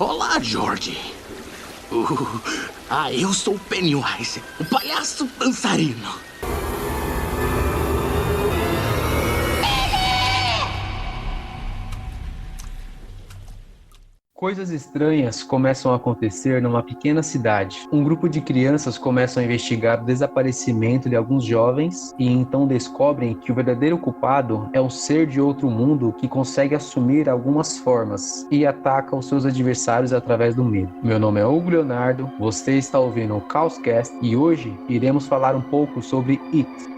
Olá, George. Eu sou o Pennywise, o palhaço dançarino. Coisas estranhas começam a acontecer numa pequena cidade. Um grupo de crianças começam a investigar o desaparecimento de alguns jovens e então descobrem que o verdadeiro culpado é um ser de outro mundo que consegue assumir algumas formas e ataca os seus adversários através do medo. Meu nome é Hugo Leonardo, você está ouvindo o Caoscast e hoje iremos falar um pouco sobre It.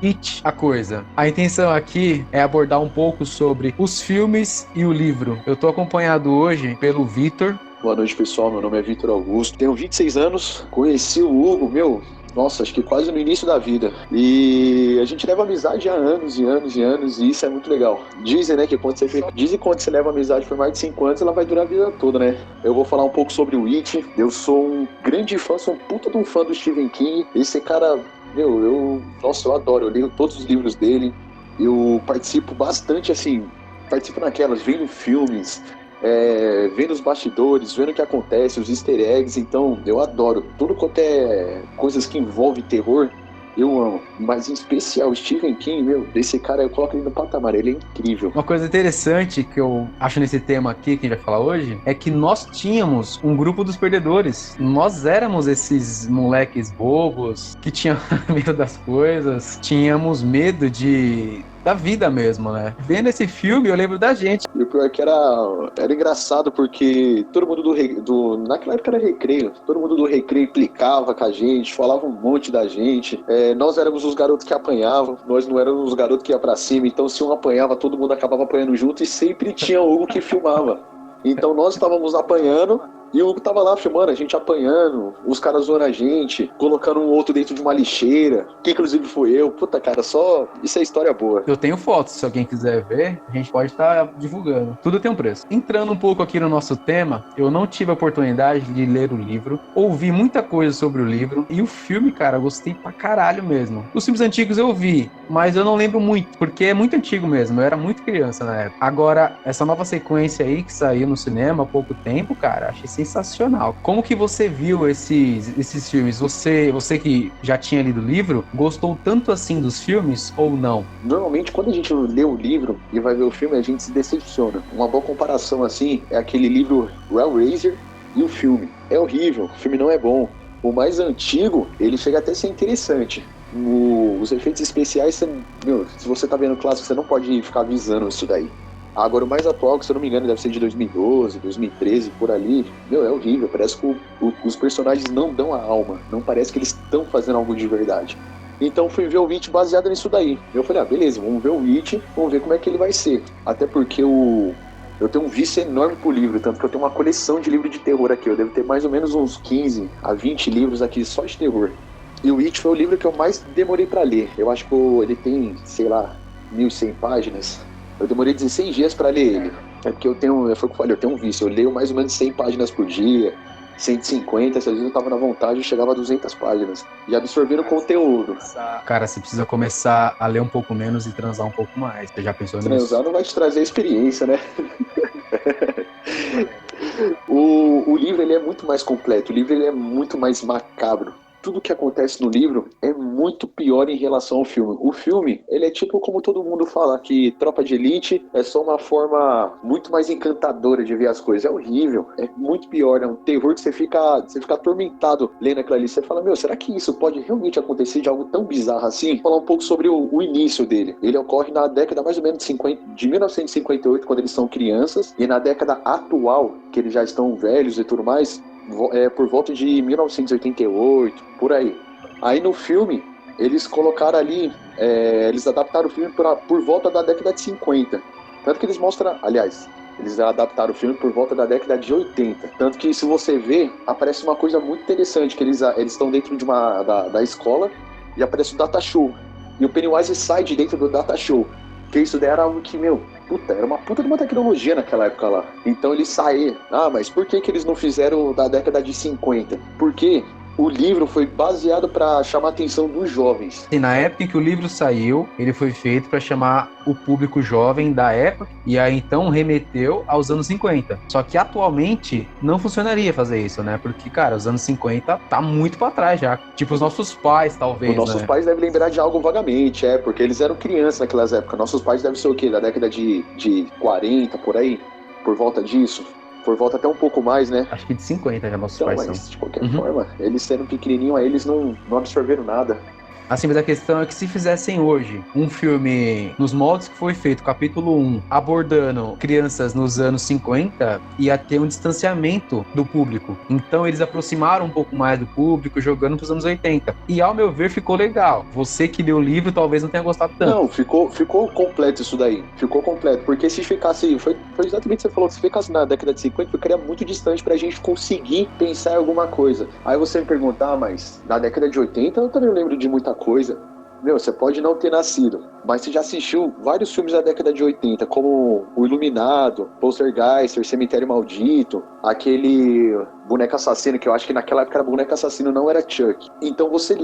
It, a coisa. A intenção aqui é abordar um pouco sobre os filmes e o livro. Eu tô acompanhado hoje pelo Vitor. Boa noite, pessoal. Meu nome é Vitor Augusto. Tenho 26 anos. Conheci o Hugo, nossa, acho que quase no início da vida. E a gente leva amizade há anos e anos e anos, e isso é muito legal. Dizem, né, que quando você leva amizade por mais de 5 anos, ela vai durar a vida toda, né? Eu vou falar um pouco sobre o It. Eu sou um grande fã, sou um puta de um fã do Stephen King. Esse cara, eu adoro. Eu leio todos os livros dele. Eu participo bastante, assim, participo naquelas, vendo filmes, vendo os bastidores, vendo o que acontece, os easter eggs. Então eu adoro tudo quanto é coisas que envolve terror, eu amo, mas em especial o Stephen King, esse cara eu coloco ele no patamar, ele é incrível. Uma coisa interessante que eu acho nesse tema aqui que a gente vai falar hoje é que nós tínhamos um grupo dos perdedores. Nós éramos esses moleques bobos que tinham medo das coisas, tínhamos medo da vida mesmo, né? Vendo esse filme, eu lembro da gente. E o pior é que era engraçado, porque todo mundo naquela época era recreio, todo mundo do recreio implicava com a gente, falava um monte da gente. Nós éramos os garotos que apanhavam, nós não éramos os garotos que iam pra cima, então se um apanhava, todo mundo acabava apanhando junto e sempre tinha o Hugo que filmava. Então nós estávamos apanhando e o Hugo tava lá filmando, a gente apanhando, os caras zoando a gente, colocando um outro dentro de uma lixeira, que inclusive foi eu. Puta, cara, isso é história boa. Eu tenho fotos, se alguém quiser ver, a gente pode estar divulgando. Tudo tem um preço. Entrando um pouco aqui no nosso tema, eu não tive a oportunidade de ler o livro, ouvi muita coisa sobre o livro, e o filme, cara, eu gostei pra caralho mesmo. Os filmes antigos eu vi, mas eu não lembro muito, porque é muito antigo mesmo, eu era muito criança na época. Agora, essa nova sequência aí que saiu no cinema há pouco tempo, cara, achei sensacional. Como que você viu esses filmes? Você que já tinha lido o livro, gostou tanto assim dos filmes ou não? Normalmente, quando a gente lê o livro e vai ver o filme, a gente se decepciona. Uma boa comparação, assim, é aquele livro Hellraiser e o filme. É horrível, o filme não é bom. O mais antigo, ele chega até a ser interessante. Os efeitos especiais, se você tá vendo o clássico, você não pode ficar avisando isso daí. Agora, o mais atual, que se eu não me engano deve ser de 2012, 2013, por ali, é horrível. Parece que os personagens não dão a alma. Não parece que eles estão fazendo algo de verdade. Então fui ver o It baseado nisso daí. Eu falei, beleza, vamos ver o It, vamos ver como é que ele vai ser. Até porque eu tenho um vício enorme pro livro, tanto que eu tenho uma coleção de livros de terror aqui. Eu devo ter mais ou menos uns 15 a 20 livros aqui só de terror. E o It foi o livro que eu mais demorei pra ler. Eu acho que ele tem, 1.100 páginas. Eu demorei 16 dias pra ler ele. É porque foi o que eu falei, eu tenho um vício. Eu leio mais ou menos 100 páginas por dia, 150, às vezes eu tava na vontade e chegava a 200 páginas. E absorver o conteúdo. Cara, você precisa começar a ler um pouco menos e transar um pouco mais. Você já pensou nisso? Transar não vai te trazer experiência, né? O livro ele é muito mais completo, o livro ele é muito mais macabro. Tudo que acontece no livro é muito pior em relação ao filme. O filme, ele é tipo como todo mundo fala, que Tropa de Elite é só uma forma muito mais encantadora de ver as coisas. É horrível, é muito pior, é um terror que você fica atormentado lendo aquilo ali. Você fala, será que isso pode realmente acontecer de algo tão bizarro assim? Vou falar um pouco sobre o início dele. Ele ocorre na década mais ou menos de 1958, quando eles são crianças, e na década atual, que eles já estão velhos e tudo mais, por volta de 1988, por aí. Aí no filme, eles colocaram ali, eles adaptaram o filme por volta da década de 50. Tanto que eles mostram, aliás, Eles adaptaram o filme por volta da década de 80. Tanto que, se você ver, aparece uma coisa muito interessante, que eles estão dentro da escola e aparece o Data Show. E o Pennywise sai de dentro do Data Show. Porque isso daí era algo que, era uma puta de uma tecnologia naquela época lá. Então eles saíram. Mas por que eles não fizeram da década de 50? Porque o livro foi baseado para chamar a atenção dos jovens. E na época em que o livro saiu, ele foi feito para chamar o público jovem da época, e aí então remeteu aos anos 50. Só que atualmente não funcionaria fazer isso, né? Porque, cara, os anos 50 tá muito para trás já. Tipo, os nossos pais, talvez, Os nossos pais devem lembrar de algo vagamente, porque eles eram crianças naquelas épocas. Nossos pais devem ser o quê? Da década de 40, por aí? Por volta disso? Por volta até um pouco mais, né? Acho que de 50 já nossos Então, pais mas, são. de qualquer forma, eles sendo pequenininhos, aí eles não absorveram nada. Assim, mas a questão é que se fizessem hoje um filme nos moldes que foi feito, capítulo 1, abordando crianças nos anos 50, ia ter um distanciamento do público. Então eles aproximaram um pouco mais do público, jogando pros anos 80. E ao meu ver, ficou legal. Você que leu o livro talvez não tenha gostado tanto. Não, ficou completo isso daí. Ficou completo. Porque se ficasse, foi exatamente o que você falou, se ficasse na década de 50, ficaria muito distante pra gente conseguir pensar em alguma coisa. Aí você me pergunta, mas na década de 80 eu também não lembro de muita coisa. Você pode não ter nascido, mas você já assistiu vários filmes da década de 80, como O Iluminado, Poltergeist, Cemitério Maldito, aquele Boneco Assassino, que eu acho que naquela época era Boneco Assassino, não era Chuck. Então você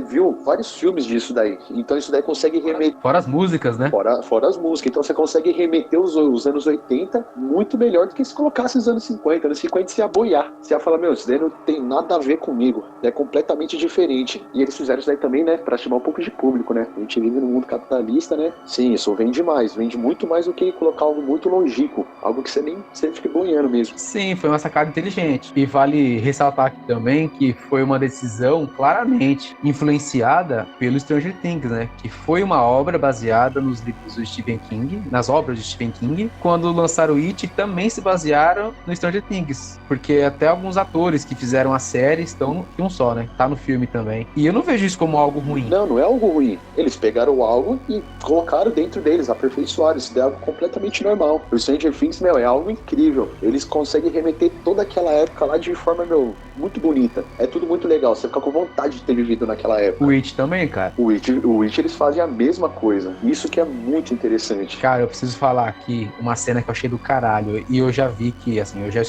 viu vários filmes disso daí. Então isso daí consegue remeter... Fora as músicas, né? Fora as músicas. Então você consegue remeter os anos 80 muito melhor do que se colocasse os anos 50. Anos 50 você ia boiar. Você ia falar, isso daí não tem nada a ver comigo. É completamente diferente. E eles fizeram isso daí também, né? Pra chamar um pouco de público, né? A gente vive num mundo capitalista, né? Sim, isso vende mais. Vende muito mais do que colocar algo muito longínquo. Algo que você fica boiando mesmo. Sim, foi uma sacada inteligente. E vale ressaltar aqui também que foi uma decisão claramente influenciada pelo Stranger Things, né? Que foi uma obra baseada nos livros do Stephen King, nas obras de Stephen King. Quando lançaram o It, também se basearam no Stranger Things. Porque até alguns atores que fizeram a série estão em um só, né? Tá no filme também. E eu não vejo isso como algo ruim. Não é algo ruim. Eles pegaram algo e colocaram dentro deles, aperfeiçoaram. Isso é algo completamente normal. O Stranger Things, é algo incrível. Eles conseguem remeter toda aquela época lá de forma, muito bonita. É tudo muito legal. Você fica com vontade de ter vivido naquela época. O It também, cara. O It eles fazem a mesma coisa. Isso que é muito interessante. Cara, eu preciso falar aqui uma cena que eu achei do caralho. E eu já vi que, assim, eu já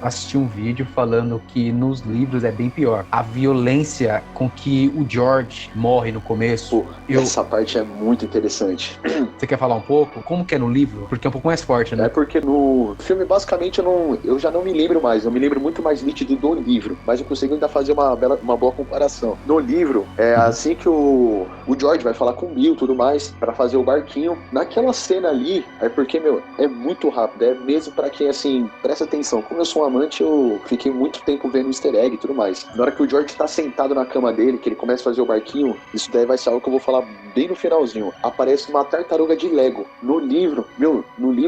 assisti um vídeo falando que nos livros é bem pior. A violência com que o George morre no começo. Essa parte é muito interessante. Você quer falar um pouco? Como que é no livro? Porque é um pouco mais forte, né? É porque no filme, basicamente, eu já não me lembro mais. Eu me lembro muito mais nítido do livro. Mas eu consigo ainda fazer uma boa comparação. No livro, assim que o George vai falar com o Bill e tudo mais, pra fazer o barquinho. Naquela cena ali, é porque, é muito rápido. É mesmo pra quem, assim, presta atenção. Como eu sou um amante, eu fiquei muito tempo vendo o easter egg e tudo mais. Na hora que o George tá sentado na cama dele, que ele começa a fazer o barquinho, isso daí vai ser algo que eu vou falar bem no finalzinho. Aparece uma tartaruga de Lego. No livro,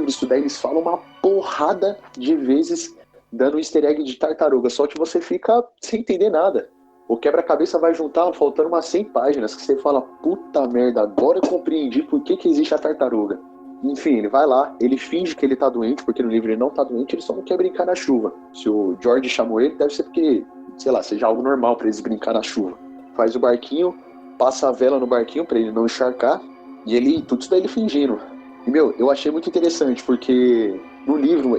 isso daí eles falam uma porrada de vezes dando um easter egg de tartaruga, só que você fica sem entender nada. O quebra-cabeça vai juntar faltando umas 100 páginas, que você fala, puta merda, agora eu compreendi por que existe a tartaruga. Enfim, ele vai lá, ele finge que ele tá doente, porque no livro ele não tá doente, ele só não quer brincar na chuva. Se o George chamou ele, deve ser porque, sei lá, seja algo normal pra eles brincar na chuva. Faz o barquinho, passa a vela no barquinho pra ele não encharcar, e tudo isso daí ele fingindo. E, eu achei muito interessante, porque no livro,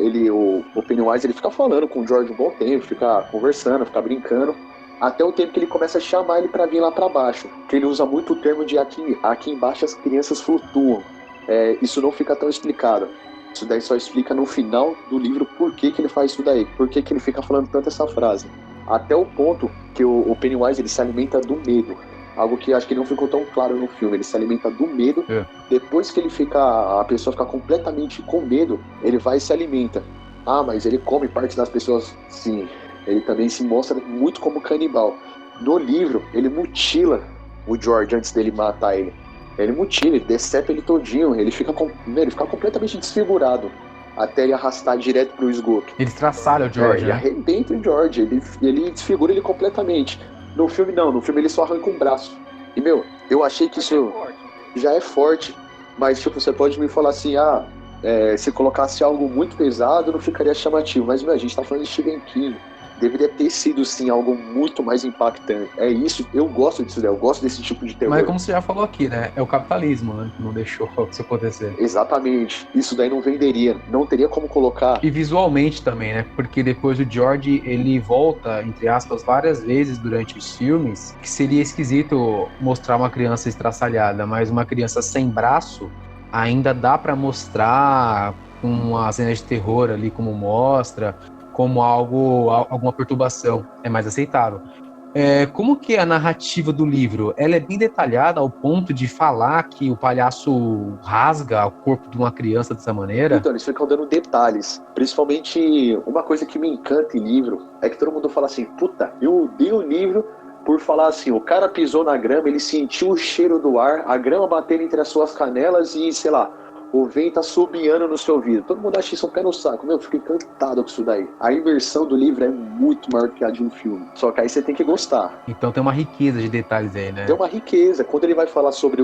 o Pennywise, ele fica falando com o George um bom tempo, fica conversando, fica brincando, até o tempo que ele começa a chamar ele pra vir lá pra baixo, que ele usa muito o termo de aqui embaixo as crianças flutuam. Isso não fica tão explicado. Isso daí só explica no final do livro por que ele faz isso daí, por que ele fica falando tanto essa frase. Até o ponto que o Pennywise, ele se alimenta do medo. Algo que acho que não ficou tão claro no filme. Ele se alimenta do medo. Depois que a pessoa fica completamente com medo, ele vai e se alimenta. Mas ele come parte das pessoas? Sim. Ele também se mostra muito como canibal. No livro, ele mutila o George antes dele matar ele. Ele mutila, ele decepa ele todinho. Ele fica completamente desfigurado. Até ele arrastar direto pro esgoto. Ele estraçalha o George, Ele arrebenta o George. Ele desfigura ele completamente. No filme não, no filme ele só arranca um braço. E eu achei que isso já é forte, mas tipo, você pode me falar assim, Se colocasse algo muito pesado, não ficaria chamativo. Mas, meu, a gente tá falando de Stephen King. Deveria ter sido, sim, algo muito mais impactante. É isso, eu gosto disso, eu gosto desse tipo de terror. Mas como você já falou aqui, né? É o capitalismo, né? Que não deixou isso acontecer. Exatamente. Isso daí não venderia. Não teria como colocar. E visualmente também, né? Porque depois o George, ele volta, entre aspas, várias vezes durante os filmes, que seria esquisito mostrar uma criança estraçalhada, mas uma criança sem braço ainda dá pra mostrar com uma cena de terror ali, como mostra, como alguma perturbação. É mais aceitável. Como que é a narrativa do livro? Ela é bem detalhada ao ponto de falar que o palhaço rasga o corpo de uma criança dessa maneira? Então, eles ficam dando detalhes. Principalmente, uma coisa que me encanta em livro é que todo mundo fala assim, puta, eu dei o livro por falar assim, o cara pisou na grama, ele sentiu o cheiro do ar, a grama batendo entre as suas canelas e, sei lá, o vento assobiando no seu ouvido. Todo mundo acha isso um pé no saco. Meu, eu fico encantado com isso daí. A imersão do livro é muito maior que a de um filme. Só que aí você tem que gostar. Então tem uma riqueza de detalhes aí, né? Tem uma riqueza. Quando ele vai falar sobre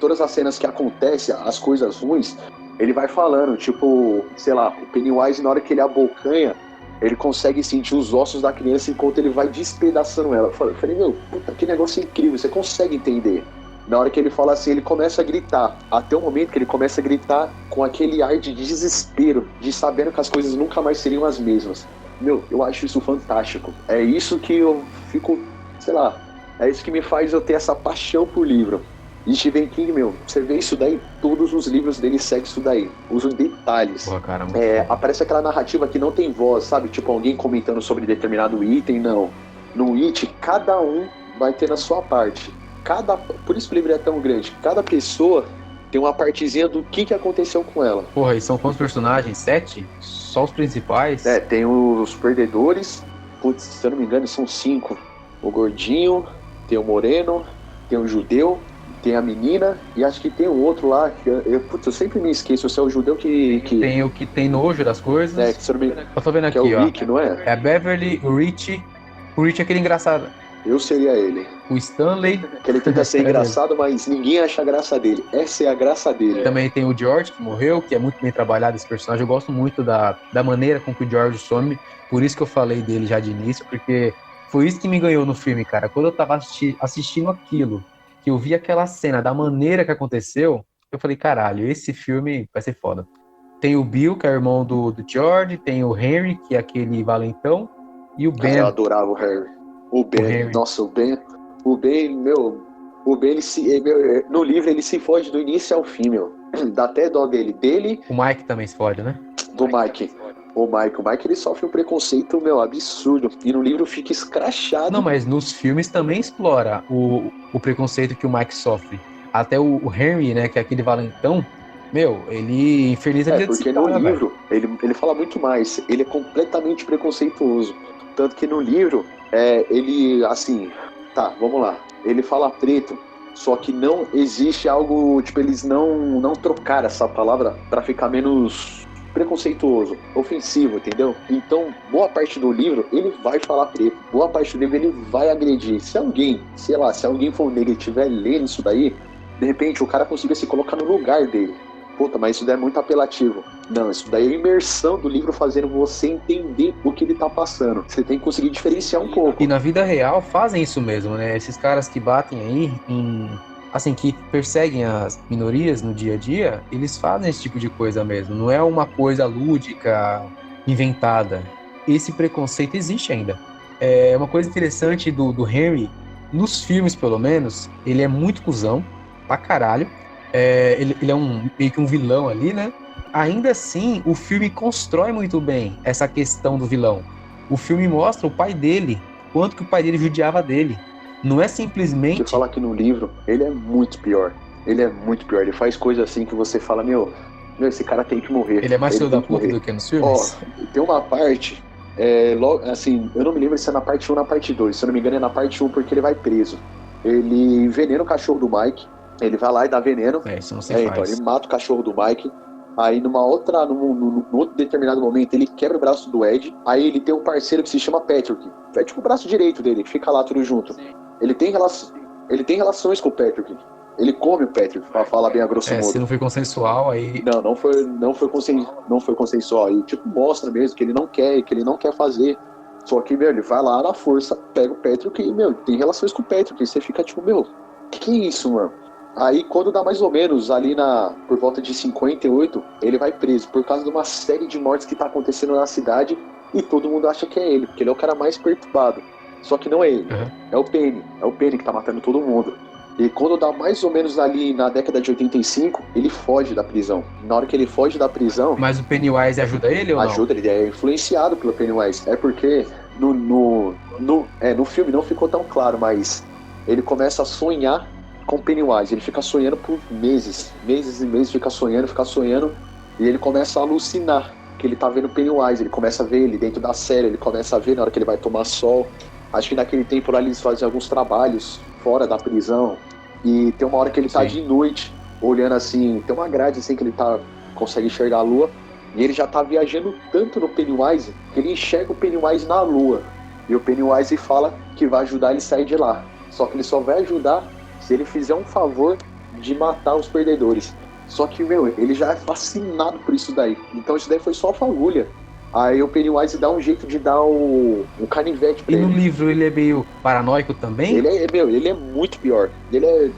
todas as cenas que acontecem, as coisas ruins, ele vai falando, tipo, sei lá, o Pennywise, na hora que ele abocanha, ele consegue sentir os ossos da criança enquanto ele vai despedaçando ela. Eu falei, meu, puta, que negócio incrível, você consegue entender. Na hora que ele fala assim, ele começa a gritar. Até o momento que ele começa a gritar com aquele ar de desespero, de sabendo que as coisas nunca mais seriam as mesmas. Meu, eu acho isso fantástico. É isso que eu fico, sei lá, é isso que me faz eu ter essa paixão por livro. E Stephen King, meu, você vê isso daí, todos os livros dele seguem isso daí. Usam detalhes. Porra, cara, aparece aquela narrativa que não tem voz, sabe? Tipo, alguém comentando sobre determinado item, não. No It, cada um vai ter na sua parte. Por isso que o livro é tão grande. Cada pessoa tem uma partezinha do que aconteceu com ela. Porra, e são quantos personagens? 7? Só os principais? Tem os perdedores. Putz, se eu não me engano, são 5. O gordinho, tem o moreno, tem o judeu, tem a menina, e acho que tem um outro lá, que eu sempre me esqueço, se é o judeu que... Tem o que tem nojo das coisas. Que se eu não me... Eu tô vendo aqui, que é o ó. Rick, não é? É a Beverly, o Rich. O Rich é aquele engraçado. Eu seria ele. O Stanley. Que ele tenta ser engraçado, mas ninguém acha a graça dele. Essa é a graça dele. Também tem o George, que morreu, que é muito bem trabalhado esse personagem. Eu gosto muito da maneira com que o George some. Por isso que eu falei dele já de início, porque foi isso que me ganhou no filme, cara. Quando eu tava assistindo aquilo, que eu vi aquela cena da maneira que aconteceu, eu falei, caralho, esse filme vai ser foda. Tem o Bill, que é o irmão do George, tem o Henry, que é aquele valentão, e o Ben. Eu adorava o Harry. O Ben, nossa, o Ben, no livro ele se foge do início ao fim, meu. Dá até dó dele. O Mike também se fode, né? Do Mike. O Mike ele sofre um preconceito, meu, absurdo. E no livro fica escrachado. Não, mas nos filmes também explora o preconceito que o Mike sofre. Até o Henry, né, que é aquele valentão, meu, ele inferniza a vida porque no livro ele fala muito mais. Ele é completamente preconceituoso. Tanto que no livro, ele, assim, tá, vamos lá. Ele fala preto, só que não existe algo, tipo, eles não trocaram essa palavra pra ficar menos preconceituoso, ofensivo, entendeu? Então, boa parte do livro, ele vai falar preto. Boa parte do livro, ele vai agredir. Se alguém for negro e estiver lendo isso daí, de repente o cara consiga se colocar no lugar dele. Puta, mas isso daí é muito apelativo. Não, isso daí é a imersão do livro fazendo você entender o que ele tá passando. Você tem que conseguir diferenciar um pouco. E na vida real fazem isso mesmo, né? Esses caras que batem aí assim, que perseguem as minorias no dia a dia, eles fazem esse tipo de coisa mesmo. Não é uma coisa lúdica, inventada. Esse preconceito existe ainda. É uma coisa interessante do Henry, nos filmes pelo menos, ele é muito cuzão, pra caralho. Ele é meio que um vilão ali, né? Ainda assim, o filme constrói muito bem essa questão do vilão. O filme mostra o pai dele, quanto que o pai dele judiava dele. Não é simplesmente... Você fala que no livro, ele é muito pior. Ele é muito pior. Ele faz coisas assim que você fala, meu, esse cara tem que morrer. Ele é mais filho da puta do que nos filmes? Tem uma parte... assim, eu não me lembro se é na parte 1 ou na parte 2. Se eu não me engano é na parte 1 porque ele vai preso. Ele envenena o cachorro do Mike. Ele vai lá e dá veneno. Isso não se faz. Então, ele mata o cachorro do Mike. Aí num outro determinado momento ele quebra o braço do Ed. Aí ele tem um parceiro que se chama Patrick. É tipo o braço direito dele, que fica lá tudo junto. Ele tem relações com o Patrick. Ele come o Patrick, pra falar bem a grosso modo. Se não foi consensual, aí... Não foi consensual. E, tipo, mostra mesmo que ele não quer fazer. Só que, meu, ele vai lá na força, pega o Patrick e, meu, tem relações com o Patrick. E você fica, tipo, meu, que é isso, mano? Aí, quando dá mais ou menos ali por volta de 58, ele vai preso por causa de uma série de mortes que tá acontecendo na cidade e todo mundo acha que é ele, porque ele é o cara mais perturbado. Só que não é ele, é o Penny que tá matando todo mundo. E quando dá mais ou menos ali na década de 85, ele foge da prisão. Na hora que ele foge da prisão... Mas o Pennywise ajuda ele ou não? Ajuda, ele é influenciado pelo Pennywise. É porque no filme não ficou tão claro, mas ele começa a sonhar com o Pennywise. Ele fica sonhando por meses e meses, fica sonhando, e ele começa a alucinar que ele tá vendo o Pennywise. Ele começa a ver ele dentro da série, ele começa a ver na hora que ele vai tomar sol. Acho que naquele tempo lá eles fazem alguns trabalhos fora da prisão. E tem uma hora que ele tá de noite, olhando assim, tem uma grade assim que ele consegue enxergar a lua. E ele já tá viajando tanto no Pennywise que ele enxerga o Pennywise na lua. E o Pennywise fala que vai ajudar ele a sair de lá. Só que ele só vai ajudar se ele fizer um favor de matar os perdedores. Só que, meu, ele já é fascinado por isso daí. Então isso daí foi só fagulha. Aí o Pennywise dá um jeito de dar um canivete pra ele. E no livro ele é meio paranoico também? Ele é muito pior.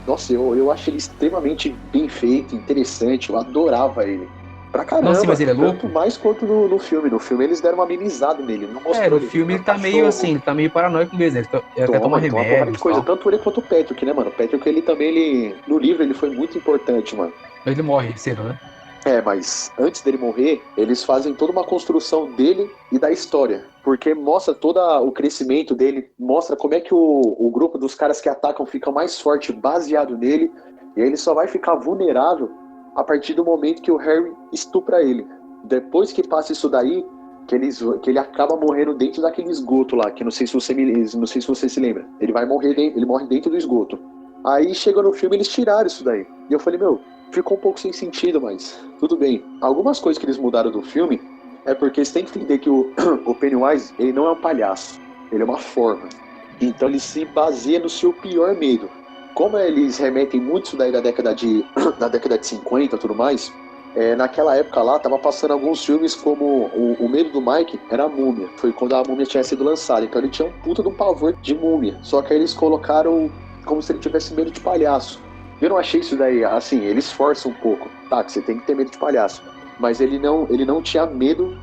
Nossa, eu acho ele extremamente bem feito, interessante. Eu adorava ele. Pra caramba. Nossa, mas ele é louco? Tanto mais quanto no filme. No filme eles deram uma amenizada nele. Não mostrou no filme ele tá meio assim, ele tá meio paranoico mesmo. Ele quer tomar remédio. Tanto ele quanto o Patrick, né, mano? O Patrick, ele também, no livro, ele foi muito importante, mano. Mas ele morre cedo, né? Mas antes dele morrer, eles fazem toda uma construção dele e da história. Porque mostra todo o crescimento dele, mostra como é que o grupo dos caras que atacam fica mais forte baseado nele. E aí ele só vai ficar vulnerável a partir do momento que o Harry estupra ele. Depois que passa isso daí, que ele acaba morrendo dentro daquele esgoto lá, que não sei se você se lembra. Ele morre dentro do esgoto. Aí chega no filme, eles tiraram isso daí. E eu falei, meu, ficou um pouco sem sentido, mas tudo bem. Algumas coisas que eles mudaram do filme é porque você tem que entender que o Pennywise, ele não é um palhaço, ele é uma forma. Então ele se baseia no seu pior medo. Como eles remetem muito isso daí da década de 50 e tudo mais, naquela época lá, tava passando alguns filmes como o medo do Mike era a múmia. Foi quando a múmia tinha sido lançada, então ele tinha um puta de um pavor de múmia. Só que aí eles colocaram como se ele tivesse medo de palhaço. Eu não achei isso daí, assim, eles forçam um pouco, tá, que você tem que ter medo de palhaço. Mas ele não tinha medo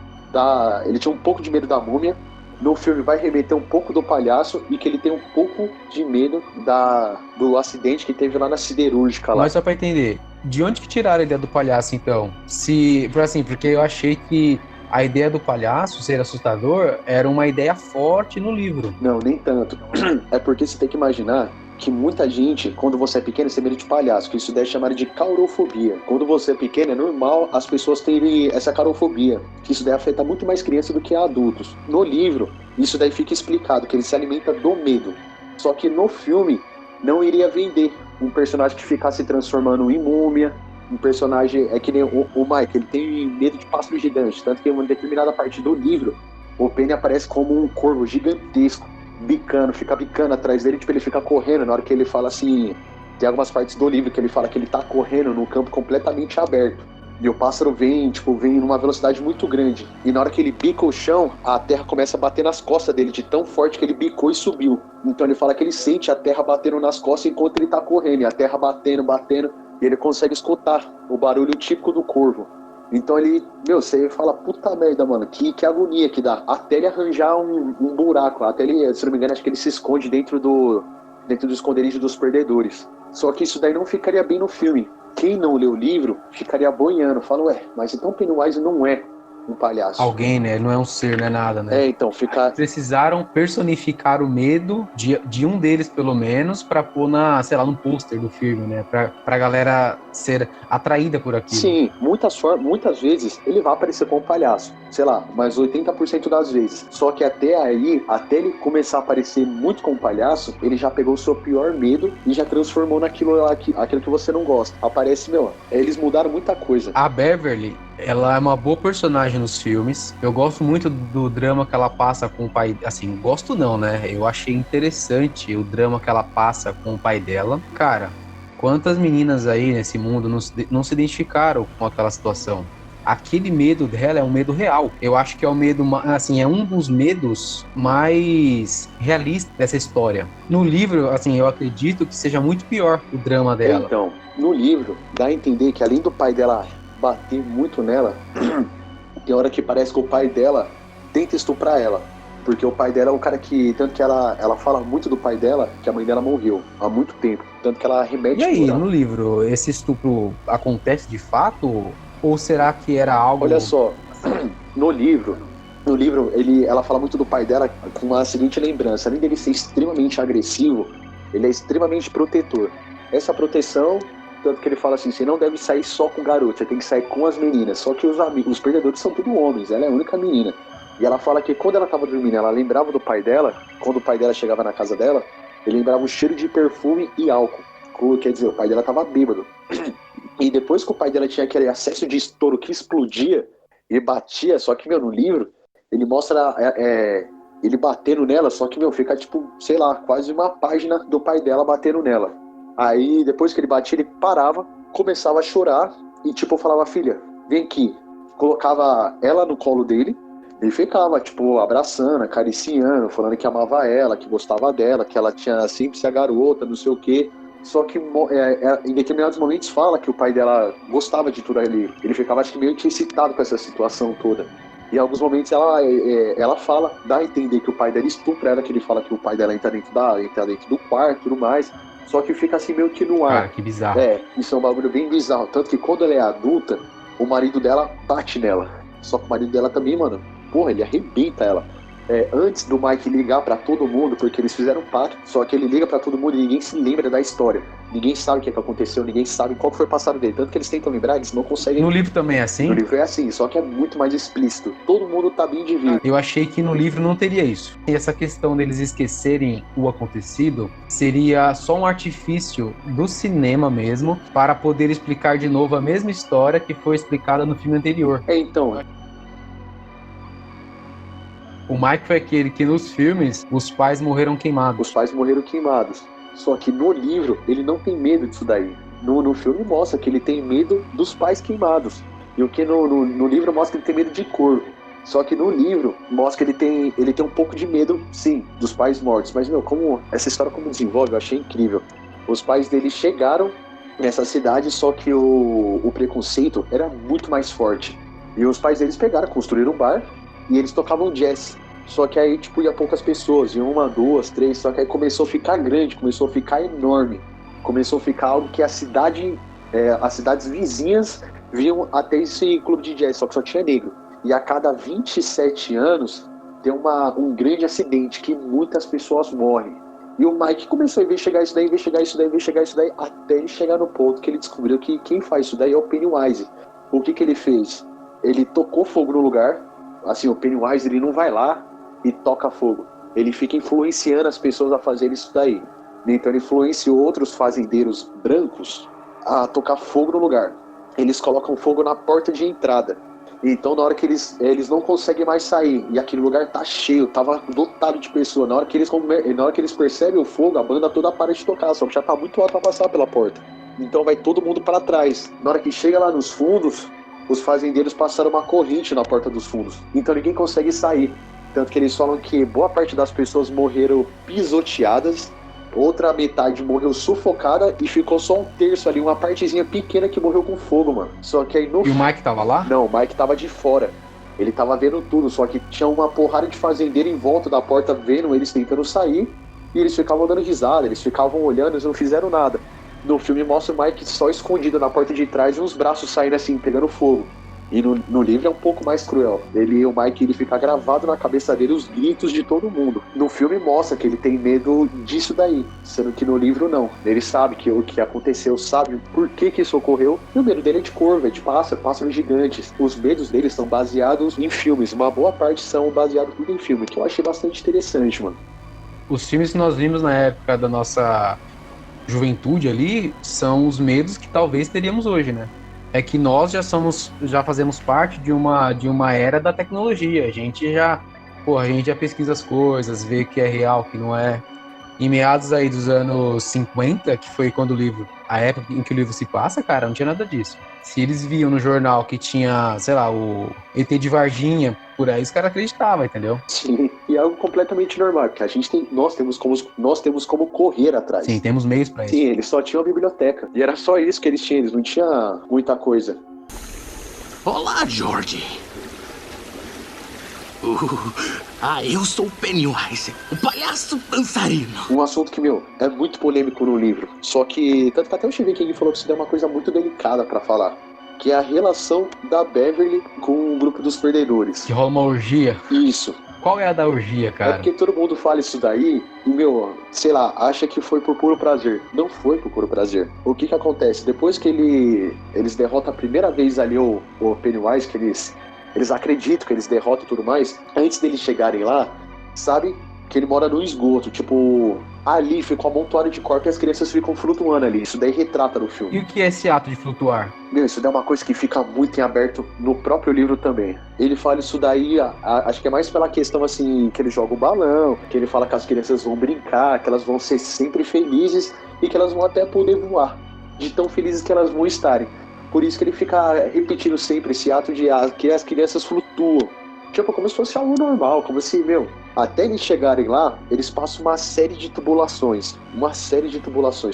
ele tinha um pouco de medo da múmia. No filme vai remeter um pouco do palhaço e que ele tem um pouco de medo do acidente que teve lá na siderúrgica lá. Mas só pra entender, de onde que tiraram a ideia do palhaço então? Porque eu achei que a ideia do palhaço ser assustador era uma ideia forte no livro. Não, nem tanto. É porque você tem que imaginar que muita gente, quando você é pequeno, tem medo de palhaço, que isso daí é chamado de caurofobia. Quando você é pequeno, é normal as pessoas terem essa caurofobia, que isso daí afeta muito mais crianças do que adultos. No livro, isso daí fica explicado, que ele se alimenta do medo. Só que no filme, não iria vender um personagem que ficasse transformando em múmia, um personagem, é que nem o Mike, ele tem medo de pássaro gigante, tanto que em uma determinada parte do livro, o Penny aparece como um corvo gigantesco, fica bicando atrás dele, tipo, ele fica correndo, na hora que ele fala assim, tem algumas partes do livro que ele fala que ele tá correndo num campo completamente aberto, e o pássaro vem numa velocidade muito grande, e na hora que ele bica o chão, a terra começa a bater nas costas dele, de tão forte que ele bicou e subiu. Então ele fala que ele sente a terra batendo nas costas enquanto ele tá correndo, e a terra batendo, e ele consegue escutar o barulho típico do corvo. Então ele, você fala, puta merda, mano, que agonia que dá. Até ele arranjar um buraco, até ele, se não me engano, acho que ele se esconde dentro do esconderijo dos perdedores. Só que isso daí não ficaria bem no filme. Quem não lê o livro ficaria boiando, fala, mas então Pennywise não é um palhaço. Alguém, né? Ele não é um ser, não é nada, né? Então fica... Precisaram personificar o medo de um deles, pelo menos, pra pôr no pôster do filme, né? Pra galera ser atraída por aquilo. Sim, muitas vezes ele vai aparecer como palhaço. Sei lá, mas 80% das vezes. Só que até ele começar a aparecer muito como palhaço, ele já pegou o seu pior medo e já transformou aquilo que você não gosta. Aparece, eles mudaram muita coisa. A Beverly, ela é uma boa personagem nos filmes. Eu gosto muito do drama que ela passa com o pai. Assim, gosto não, né? Eu achei interessante o drama que ela passa com o pai dela. Cara, Quantas meninas aí nesse mundo não se identificaram com aquela situação? Aquele medo dela é um medo real. Eu acho que é o medo, assim, é um dos medos mais realistas dessa história. No livro, assim, eu acredito que seja muito pior o drama dela. Então, no livro, dá a entender que além do pai dela bater muito nela, tem hora que parece que o pai dela tenta estuprar ela. Porque o pai dela é um cara que... Tanto que ela fala muito do pai dela, que a mãe dela morreu há muito tempo. Tanto que ela remete... E aí, no livro, esse estupro acontece de fato? Ou será que era algo... Olha só, no livro ela fala muito do pai dela com a seguinte lembrança. Além dele ser extremamente agressivo, ele é extremamente protetor. Essa proteção, tanto que ele fala assim, você não deve sair só com garoto, você tem que sair com as meninas. Só que os perdedores são tudo homens, ela é a única menina. E ela fala que quando ela tava dormindo, ela lembrava do pai dela, quando o pai dela chegava na casa dela, ele lembrava o cheiro de perfume e álcool. Quer dizer, o pai dela tava bêbado. E depois que o pai dela tinha aquele acesso de estouro que explodia e batia, só que, no livro, ele mostra ele batendo nela, só que, fica tipo, sei lá, quase uma página do pai dela batendo nela. Aí, depois que ele batia, ele parava, começava a chorar e, tipo, falava, filha, vem aqui. Colocava ela no colo dele, ele ficava, tipo, abraçando, acariciando, falando que amava ela, que gostava dela, que ela tinha sempre ser a garota, não sei o quê. Só que em determinados momentos fala que o pai dela gostava de tudo ali. Ele ficava, acho que, meio que excitado com essa situação toda. E em alguns momentos ela fala, dá a entender que o pai dela estupra ela, que ele fala que o pai dela entra dentro do quarto e tudo mais. Só que fica assim meio que no ar. Cara, que bizarro. Isso é um bagulho bem bizarro. Tanto que quando ela é adulta, o marido dela bate nela. Só que o marido dela também, mano, porra, ele arrebenta ela. Antes do Mike ligar pra todo mundo, porque eles fizeram pacto, só que ele liga pra todo mundo e ninguém se lembra da história. Ninguém sabe o que aconteceu, ninguém sabe qual foi o passado dele. Tanto que eles tentam lembrar, eles não conseguem. No livro também é assim? No livro é assim, só que é muito mais explícito. Todo mundo tá bem dividido. Eu achei que no livro não teria isso. E essa questão deles esquecerem o acontecido seria só um artifício do cinema mesmo para poder explicar de novo a mesma história que foi explicada no filme anterior. Então, o Mike foi aquele que nos filmes os pais morreram queimados. Os pais morreram queimados. Só que no livro ele não tem medo disso daí. No filme mostra que ele tem medo dos pais queimados. E o que no livro mostra que ele tem medo de corvo. Só que no livro mostra que ele tem um pouco de medo, sim, dos pais mortos. Mas, como essa história como desenvolve, eu achei incrível. Os pais dele chegaram nessa cidade, só que o preconceito era muito mais forte. E os pais deles construíram um bar e eles tocavam jazz. Só que aí, tipo, ia poucas pessoas, iam 1, 2, 3, só que aí começou a ficar grande, começou a ficar enorme. Começou a ficar algo que as cidades vizinhas vinham até esse clube de jazz, só que só tinha negro. E a cada 27 anos tem um grande acidente que muitas pessoas morrem. E o Mike começou a investigar isso daí, até ele chegar no ponto que ele descobriu que quem faz isso daí é o Pennywise. O que ele fez? Ele tocou fogo no lugar. Assim, o Pennywise, ele não vai lá e toca fogo. Ele fica influenciando as pessoas a fazerem isso daí. Então ele influenciou outros fazendeiros brancos a tocar fogo no lugar. Eles colocam fogo na porta de entrada. Então na hora que eles não conseguem mais sair, e aquele lugar tá cheio, tava lotado de pessoas, na hora que eles percebem o fogo, a banda toda para de tocar, só que já tá muito alto pra passar pela porta. Então vai todo mundo para trás. Na hora que chega lá nos fundos, os fazendeiros passaram uma corrente na porta dos fundos. Então ninguém consegue sair. Tanto que eles falam que boa parte das pessoas morreram pisoteadas, outra metade morreu sufocada e ficou só um terço ali, uma partezinha pequena que morreu com fogo, mano. Só que aí E o Mike tava lá? Não, o Mike tava de fora. Ele tava vendo tudo, só que tinha uma porrada de fazendeiro em volta da porta vendo eles tentando sair e eles ficavam dando risada, eles ficavam olhando, eles não fizeram nada. No filme mostra o Mike só escondido na porta de trás e uns braços saindo assim, pegando fogo. E no livro é um pouco mais cruel. O Mike, ele fica gravado na cabeça dele os gritos de todo mundo. No filme mostra que ele tem medo disso daí, sendo que no livro não. Ele sabe que o que aconteceu, sabe por que isso ocorreu. E o medo dele é de corvo, é de pássaros gigantes. Os medos dele são baseados em filmes. Uma boa parte são baseados tudo em filme, que eu achei bastante interessante, mano. Os filmes que nós vimos na época da nossa juventude ali são os medos que talvez teríamos hoje, né? É que nós já fazemos parte de uma era da tecnologia. A gente já pesquisa as coisas, vê que é real, que não é. Em meados aí dos anos 50, que foi quando o livro a época em que o livro se passa, cara, não tinha nada disso. Se eles viam no jornal que tinha, sei lá, o ET de Varginha por aí, os caras acreditavam, entendeu? Sim, e é algo completamente normal, porque nós temos como correr atrás. Sim, temos meios pra isso. Sim, eles só tinham a biblioteca. E era só isso que eles tinham, eles não tinham muita coisa. Olá, George. Eu sou o Pennywise, o palhaço dançarino. Um assunto que, é muito polêmico no livro. Só que, tanto que até o Stephen King falou que isso é uma coisa muito delicada pra falar. Que é a relação da Beverly com o grupo dos perdedores. Que rola uma orgia. Isso. Qual é a da orgia, cara? É porque todo mundo fala isso daí e, sei lá, acha que foi por puro prazer. Não foi por puro prazer. O que acontece? Depois que eles derrotam a primeira vez ali o Pennywise, que eles acreditam que eles derrotam e tudo mais, antes deles chegarem lá, sabe que ele mora no esgoto, tipo, ali fica um amontoado de corpos e as crianças ficam flutuando ali. Isso daí retrata no filme. E o que é esse ato de flutuar? Isso daí é uma coisa que fica muito em aberto no próprio livro também. Ele fala isso daí, acho que é mais pela questão assim, que ele joga o balão, que ele fala que as crianças vão brincar, que elas vão ser sempre felizes e que elas vão até poder voar, de tão felizes que elas vão estarem. Por isso que ele fica repetindo sempre esse ato de que as crianças flutuam. Tipo, como se fosse algo normal, como se, até eles chegarem lá, eles passam uma série de tubulações.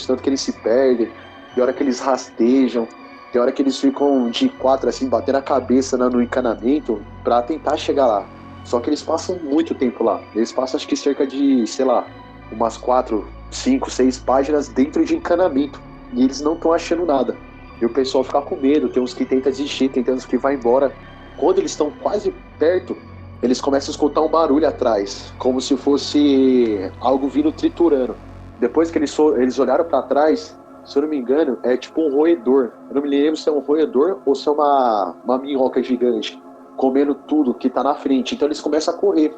Tanto que eles se perdem, tem hora que eles rastejam, tem hora que eles ficam de quatro, assim, batendo a cabeça no encanamento pra tentar chegar lá. Só que eles passam muito tempo lá. Eles passam, acho que cerca de, sei lá, umas 4, 5, 6 páginas dentro de encanamento. E eles não estão achando nada. E o pessoal fica com medo, tem uns que tentam desistir, tem uns que vai embora. Quando eles estão quase perto, eles começam a escutar um barulho atrás, como se fosse algo vindo triturando. Depois que eles olharam para trás, se eu não me engano, é tipo um roedor. Eu não me lembro se é um roedor ou se é uma minhoca gigante, comendo tudo que tá na frente. Então eles começam a correr,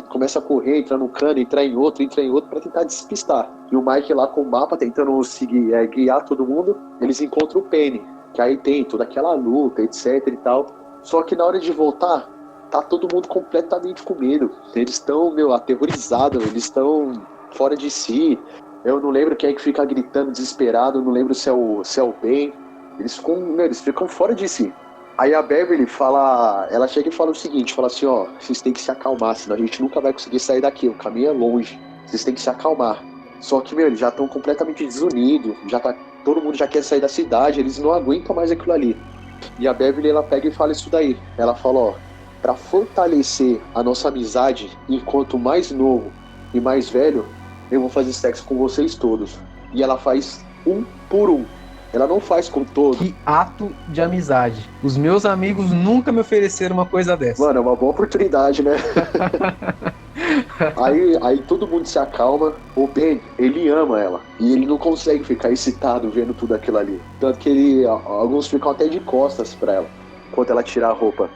entrar no cano, entrar em outro para tentar despistar. E o Mike lá com o mapa, tentando seguir, guiar todo mundo, eles encontram o Penny, que aí tem toda aquela luta, etc e tal. Só que na hora de voltar, tá todo mundo completamente com medo. Eles estão, aterrorizados, eles estão fora de si. Eu não lembro quem é que fica gritando desesperado, não lembro se é o Ben. Eles ficam fora de si. Aí a Beverly ela chega e fala o seguinte, fala assim, vocês têm que se acalmar, senão a gente nunca vai conseguir sair daqui, o caminho é longe, vocês têm que se acalmar. Só que, eles já estão completamente desunidos, todo mundo já quer sair da cidade, eles não aguentam mais aquilo ali. E a Beverly, ela pega e fala isso daí. Ela fala, pra fortalecer a nossa amizade, enquanto mais novo e mais velho, eu vou fazer sexo com vocês todos. E ela faz um por um. Ela não faz com todos. Que ato de amizade. Os meus amigos nunca me ofereceram uma coisa dessa. Mano, é uma boa oportunidade, né? Aí todo mundo se acalma. O Ben, ele ama ela. E ele não consegue ficar excitado vendo tudo aquilo ali. Tanto que alguns ficam até de costas pra ela, enquanto ela tira a roupa.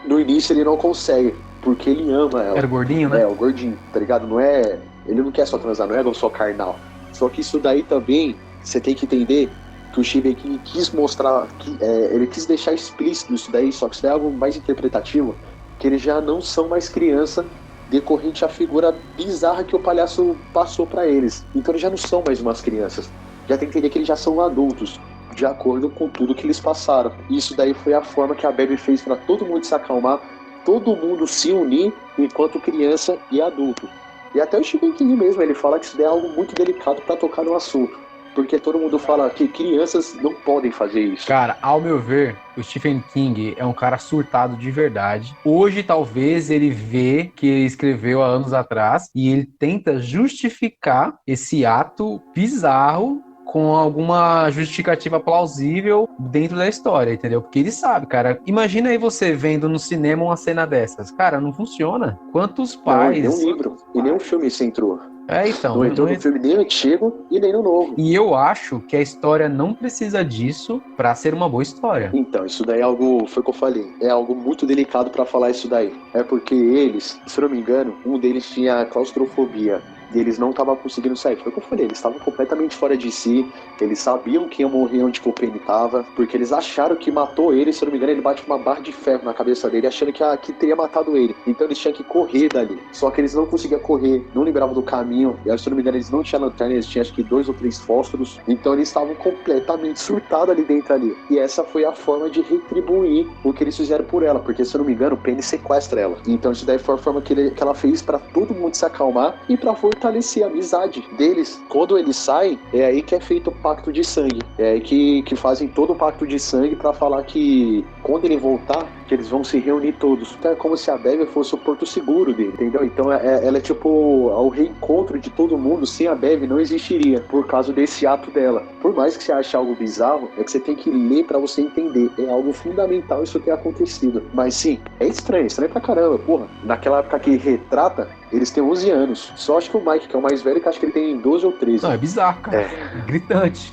No início ele não consegue, porque ele ama ela. Era o gordinho, né? É, o gordinho, tá ligado? Não é... Ele não quer só transar, não é só carnal. Só que isso daí também, você tem que entender que o Stephen King quis mostrar, ele quis deixar explícito isso daí, só que isso daí é algo mais interpretativo, que eles já não são mais criança decorrente à figura bizarra que o palhaço passou pra eles. Então eles já não são mais umas crianças. Já tem que entender que eles já são adultos, de acordo com tudo que eles passaram. Isso daí foi a forma que a Baby fez para todo mundo se acalmar, todo mundo se unir enquanto criança e adulto. E até o Stephen King mesmo, ele fala que isso daí é algo muito delicado para tocar no assunto. Porque todo mundo fala que crianças não podem fazer isso. Cara, ao meu ver, o Stephen King é um cara surtado de verdade. Hoje, talvez, ele vê que ele escreveu há anos atrás e ele tenta justificar esse ato bizarro com alguma justificativa plausível dentro da história, entendeu? Porque ele sabe, cara. Imagina aí você vendo no cinema uma cena dessas. Cara, não funciona. Quantos pais... Não, e nem um livro, e nem um filme isso entrou. Então. Não entrou no filme nem antigo e nem no novo. E eu acho que a história não precisa disso pra ser uma boa história. Então, isso daí é algo, foi o que eu falei, é algo muito delicado pra falar isso daí. É porque eles, se eu não me engano, um deles tinha claustrofobia. e eles não estavam conseguindo sair. Foi o que eu falei, eles estavam completamente fora de si, eles sabiam que ia morrer onde o Penny estava, porque eles acharam que matou ele, se eu não me engano, ele bate uma barra de ferro na cabeça dele, achando que teria matado ele. Então eles tinham que correr dali. Só que eles não conseguiam correr, não lembravam do caminho, e se eu não me engano, eles não tinham lanterna, eles tinham acho que 2 ou 3 fósforos, então eles estavam completamente surtados ali dentro ali. E essa foi a forma de retribuir o que eles fizeram por ela, porque se eu não me engano, o Penny sequestra ela. Então isso daí foi a forma que ela fez pra todo mundo se acalmar e pra fortalecer a amizade deles. Quando eles saem, é aí que é feito o pacto de sangue. É aí que fazem todo o pacto de sangue pra falar que quando ele voltar, que eles vão se reunir todos. Então é como se a Bev fosse o porto seguro dele, entendeu? Então ela é tipo o reencontro de todo mundo. Sem a Bev não existiria, por causa desse ato dela. Por mais que você ache algo bizarro, é que você tem que ler pra você entender. É algo fundamental isso ter acontecido. Mas sim, é estranho pra caramba. Porra, naquela época que retrata, eles têm 11 anos. Só acho que o Mike, que é o mais velho, que acho que ele tem 12 ou 13. Não, é bizarro, cara. Gritante.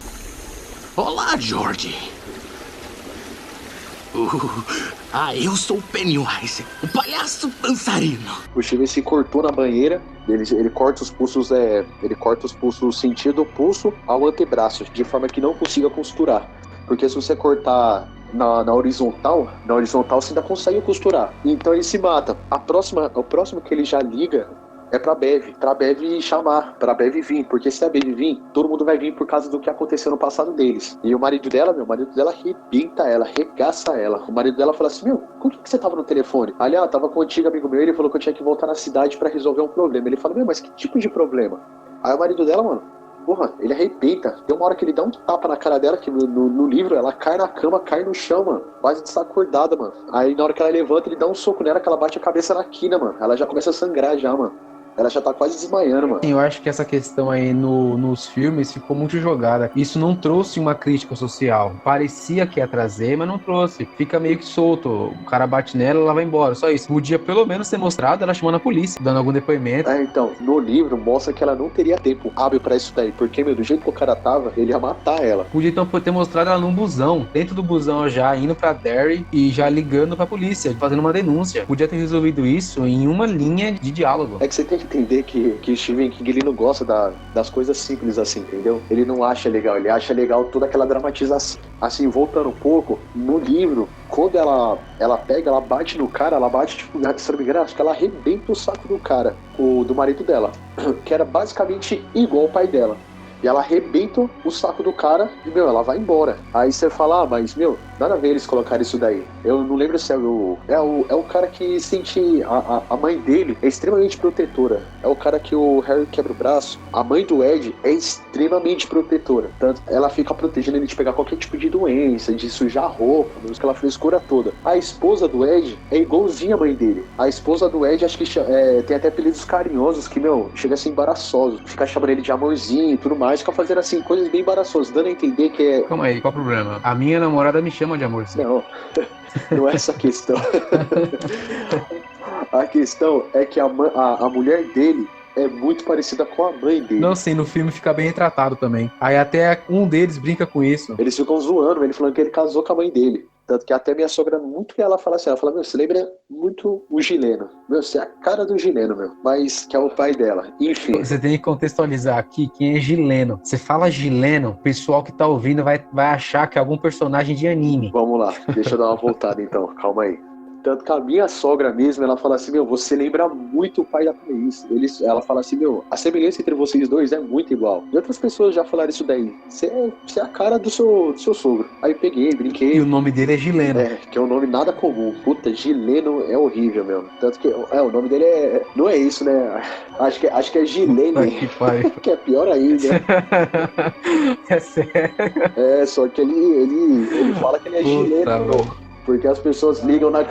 Olá, George. Eu sou o Pennywise, o palhaço dançarino. O Steven se cortou na banheira, ele corta os pulsos, sentido o pulso ao antebraço, de forma que não consiga costurar. Porque se você cortar na horizontal você ainda consegue costurar. Então ele se mata. O próximo que ele já liga é pra Bev chamar, pra Bev vir, porque se a Bev vir, todo mundo vai vir por causa do que aconteceu no passado deles. E o marido dela arrebenta ela, arregaça ela. O marido dela fala assim, com que você tava no telefone? Ali, tava com um antigo amigo meu, ele falou que eu tinha que voltar na cidade pra resolver um problema. Ele fala, mas que tipo de problema? Aí o marido dela, mano, porra, ele arrebenta. Tem uma hora que ele dá um tapa na cara dela, que no livro ela cai na cama, cai no chão, mano. Quase desacordada, mano. Aí na hora que ela levanta, ele dá um soco nela, que ela bate a cabeça na quina, mano. Ela já começa a sangrar já, mano. Ela já tá quase desmaiando, mano. Eu acho que essa questão aí nos filmes ficou muito jogada. Isso não trouxe uma crítica social. Parecia que ia trazer, mas não trouxe. Fica meio que solto. O cara bate nela, ela vai embora. Só isso. Podia pelo menos ter mostrado ela chamando a polícia, dando algum depoimento. Então, no livro mostra que ela não teria tempo hábil pra isso daí. Porque, do jeito que o cara tava, ele ia matar ela. Podia então ter mostrado ela num busão. Dentro do busão já, indo pra Derry e já ligando pra polícia, fazendo uma denúncia. Podia ter resolvido isso em uma linha de diálogo. É que você tem que entender que Stephen King, ele não gosta das coisas simples assim, entendeu? Ele não acha legal, ele acha legal toda aquela dramatização. Assim, voltando um pouco, no livro, quando ela bate no cara, ela bate, tipo, se não me engano, acho que ela arrebenta o saco do cara, do marido dela, que era basicamente igual o pai dela. E ela arrebenta o saco do cara e, ela vai embora. Aí você fala, mas, nada a ver eles colocarem isso daí. Eu não lembro se é o cara que sente... A mãe dele é extremamente protetora. É o cara que o Harry quebra o braço. A mãe do Ed é extremamente protetora. Tanto ela fica protegendo ele de pegar qualquer tipo de doença, de sujar a roupa, aquela frescura toda. A esposa do Ed é igualzinha a mãe dele. A esposa do Ed, acho que tem até apelidos carinhosos que, chega a ser embaraçoso. Fica chamando ele de amorzinho e tudo mais. Fica fazendo assim, coisas bem embaraçosas, dando a entender que é... Calma aí, qual o problema? A minha namorada me chama de amorzinho. Não é essa a questão. A questão é que a mulher dele é muito parecida com a mãe dele. Não, sim, no filme fica bem retratado também. Aí até um deles brinca com isso. Eles ficam zoando, ele falando que ele casou com a mãe dele. Tanto que até minha sogra muito ela fala assim, você lembra muito o Gileno. Você é a cara do Gileno, mas que é o pai dela. Enfim. Você tem que contextualizar aqui quem é Gileno. Você fala Gileno, o pessoal que tá ouvindo vai achar que é algum personagem de anime. Vamos lá, deixa eu dar uma voltada então, calma aí. Tanto que a minha sogra mesmo, ela fala assim, você lembra muito o pai da Thaís. Ela fala assim, a semelhança entre vocês dois é muito igual. E outras pessoas já falaram isso daí. Você é a cara do seu sogro. Aí peguei, brinquei. E o nome dele é Gileno. Que é um nome nada comum. Puta, Gileno é horrível mesmo. Tanto que o nome dele não é isso, né? Acho que é Gilene. Que é pior ainda. É sério? Só que ele fala que ele é Gileno. Porque as pessoas ligam na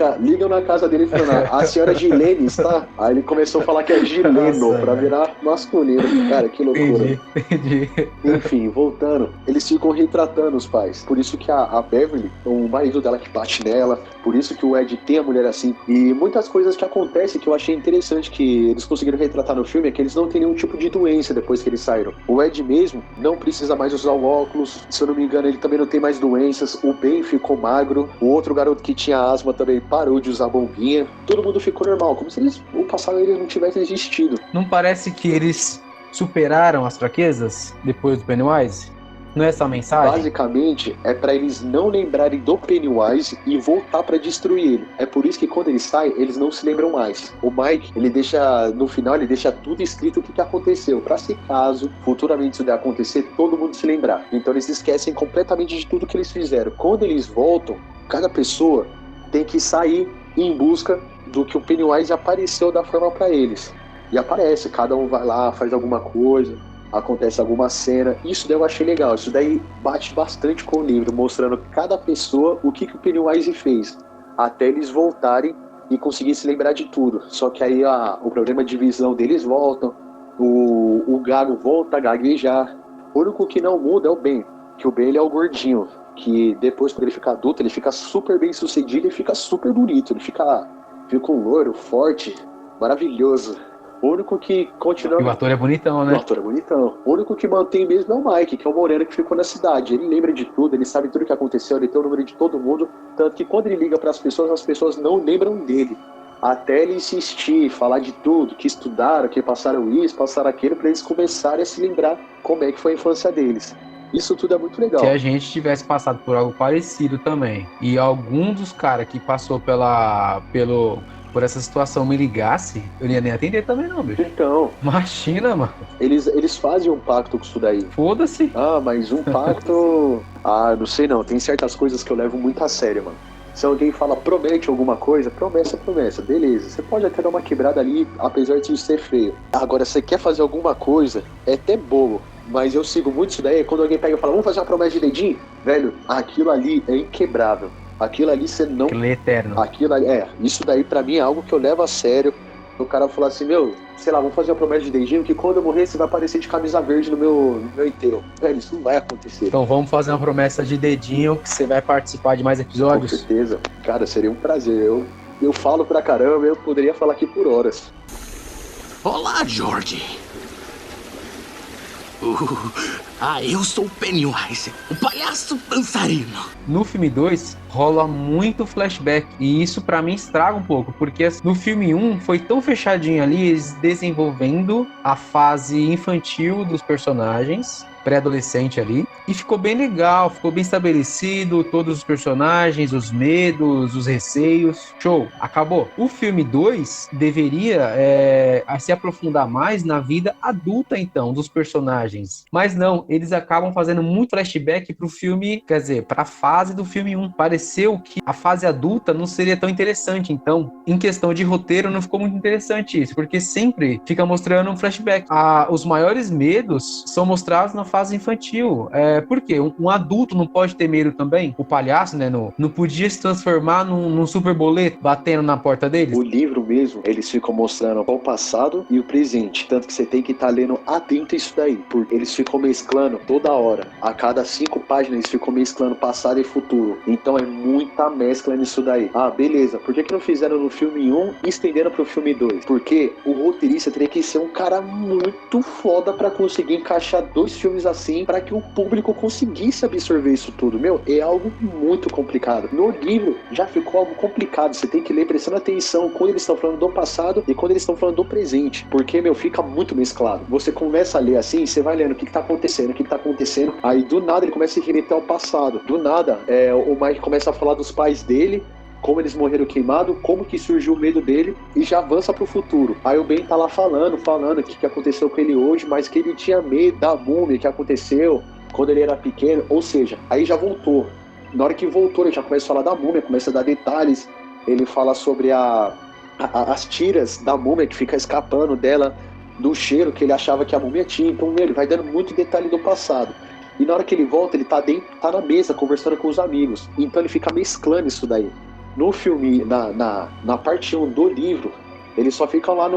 casa dele falando, a senhora Gilene está? Aí ele começou a falar que é Gileno, pra virar masculino. Cara, que loucura. Entendi. Enfim, voltando, eles ficam retratando os pais. Por isso que a Beverly, o marido dela que bate nela, por isso que o Ed tem a mulher assim. E muitas coisas que acontecem que eu achei interessante que eles conseguiram retratar no filme é que eles não têm nenhum tipo de doença depois que eles saíram. O Ed mesmo não precisa mais usar o óculos, se eu não me engano ele também não tem mais doenças, o Ben ficou magro, o outro garoto que tinha asma também parou de usar bombinha, todo mundo ficou normal, como se o passado deles não tivesse existido. Não parece que eles superaram as fraquezas depois do Pennywise? Não é essa a mensagem? Basicamente, é pra eles não lembrarem do Pennywise e voltar pra destruir ele. É por isso que quando eles saem, eles não se lembram mais. O Mike, ele deixa, no final, ele deixa tudo escrito o que aconteceu, pra se caso futuramente isso der acontecer, todo mundo se lembrar. Então eles esquecem completamente de tudo que eles fizeram. Quando eles voltam, cada pessoa tem que sair em busca do que o Pennywise apareceu da forma pra eles. E aparece, cada um vai lá, faz alguma coisa, acontece alguma cena. Isso daí eu achei legal, isso daí bate bastante com o livro, mostrando cada pessoa o que o Pennywise fez, até eles voltarem e conseguir se lembrar de tudo. Só que aí o problema de visão deles voltam, o Gago volta a gaguejar. O único que não muda é o Ben, que o Ben ele é o gordinho, que depois, quando ele fica adulto, ele fica super bem sucedido e fica super bonito, ele fica um loiro, forte, maravilhoso. O único que continua... E o ator é bonitão, né? O ator é bonitão. O único que mantém mesmo é o Mike, que é o moreno que ficou na cidade. Ele lembra de tudo, ele sabe tudo o que aconteceu, ele tem o número de todo mundo. Tanto que quando ele liga para as pessoas não lembram dele. Até ele insistir, falar de tudo, que estudaram, que passaram isso, passaram aquilo, para eles começarem a se lembrar como é que foi a infância deles. Isso tudo é muito legal. Se a gente tivesse passado por algo parecido também, e algum dos caras que passou por essa situação me ligasse, eu não ia nem atender também não, bicho. Então, imagina, mano. Eles fazem um pacto com isso daí. Foda-se. Mas um pacto... não sei não. Tem certas coisas que eu levo muito a sério, mano. Se alguém fala, promete alguma coisa, promessa, beleza. Você pode até dar uma quebrada ali, apesar de ser feio. Agora, você quer fazer alguma coisa, é até bobo. Mas eu sigo muito isso daí, quando alguém pega e fala, vamos fazer uma promessa de dedinho? Velho, aquilo ali é inquebrável. Aquilo ali você não... Aquilo é eterno. Aquilo ali, isso daí pra mim é algo que eu levo a sério. O cara falar assim, sei lá, vamos fazer uma promessa de dedinho que quando eu morrer você vai aparecer de camisa verde no meu enterro. Velho, isso não vai acontecer. Então vamos fazer uma promessa de dedinho que você vai participar de mais episódios? Com certeza. Cara, seria um prazer. Eu falo pra caramba, eu poderia falar aqui por horas. Olá, George. Eu sou o Pennywise, o palhaço dançarino. No filme 2, rola muito flashback. E isso pra mim estraga um pouco. Porque no filme 1 foi tão fechadinho ali, eles desenvolvendo a fase infantil dos personagens, pré-adolescente ali. E ficou bem legal, ficou bem estabelecido. Todos os personagens, os medos, os receios. Show, acabou. O filme 2 deveria se aprofundar mais na vida adulta, então, dos personagens. Mas não, eles acabam fazendo muito flashback pro filme, quer dizer, pra fase do filme 1. Pareceu que a fase adulta não seria tão interessante. Então, em questão de roteiro, não ficou muito interessante isso, porque sempre fica mostrando um flashback. Os maiores medos são mostrados na fase infantil. Por quê? Um adulto não pode ter medo também? O palhaço, né, não podia se transformar num super boleto batendo na porta deles? O livro mesmo, eles ficam mostrando o passado e o presente. Tanto que você tem que estar lendo atento a isso daí, porque eles ficam mesclando toda hora. A cada 5 páginas eles ficam mesclando passado e futuro. Então é muita mescla nisso daí. Beleza. Por que não fizeram no filme 1 e estenderam pro filme 2? Porque o roteirista teria que ser um cara muito foda pra conseguir encaixar 2 filmes assim, pra que o público conseguisse absorver isso tudo. É algo muito complicado. No livro já ficou algo complicado. Você tem que ler prestando atenção quando eles estão falando do passado e quando eles estão falando do presente. Porque, fica muito mesclado. Você começa a ler assim, você vai lendo o que tá acontecendo, aí do nada ele começa a se remeter ao passado. Do nada, o Mike começa a falar dos pais dele, como eles morreram queimados, como que surgiu o medo dele, e já avança pro futuro. Aí o Ben tá lá falando o que aconteceu com ele hoje, mas que ele tinha medo da múmia que aconteceu quando ele era pequeno. Ou seja, aí já voltou. Na hora que voltou, ele já começa a falar da múmia, começa a dar detalhes. Ele fala sobre as tiras da múmia que fica escapando dela, do cheiro que ele achava que a múmia tinha. Então, ele vai dando muito detalhe do passado. E na hora que ele volta, ele tá na mesa conversando com os amigos. Então ele fica mesclando isso daí. No filme, na parte 1 do livro, eles só ficam lá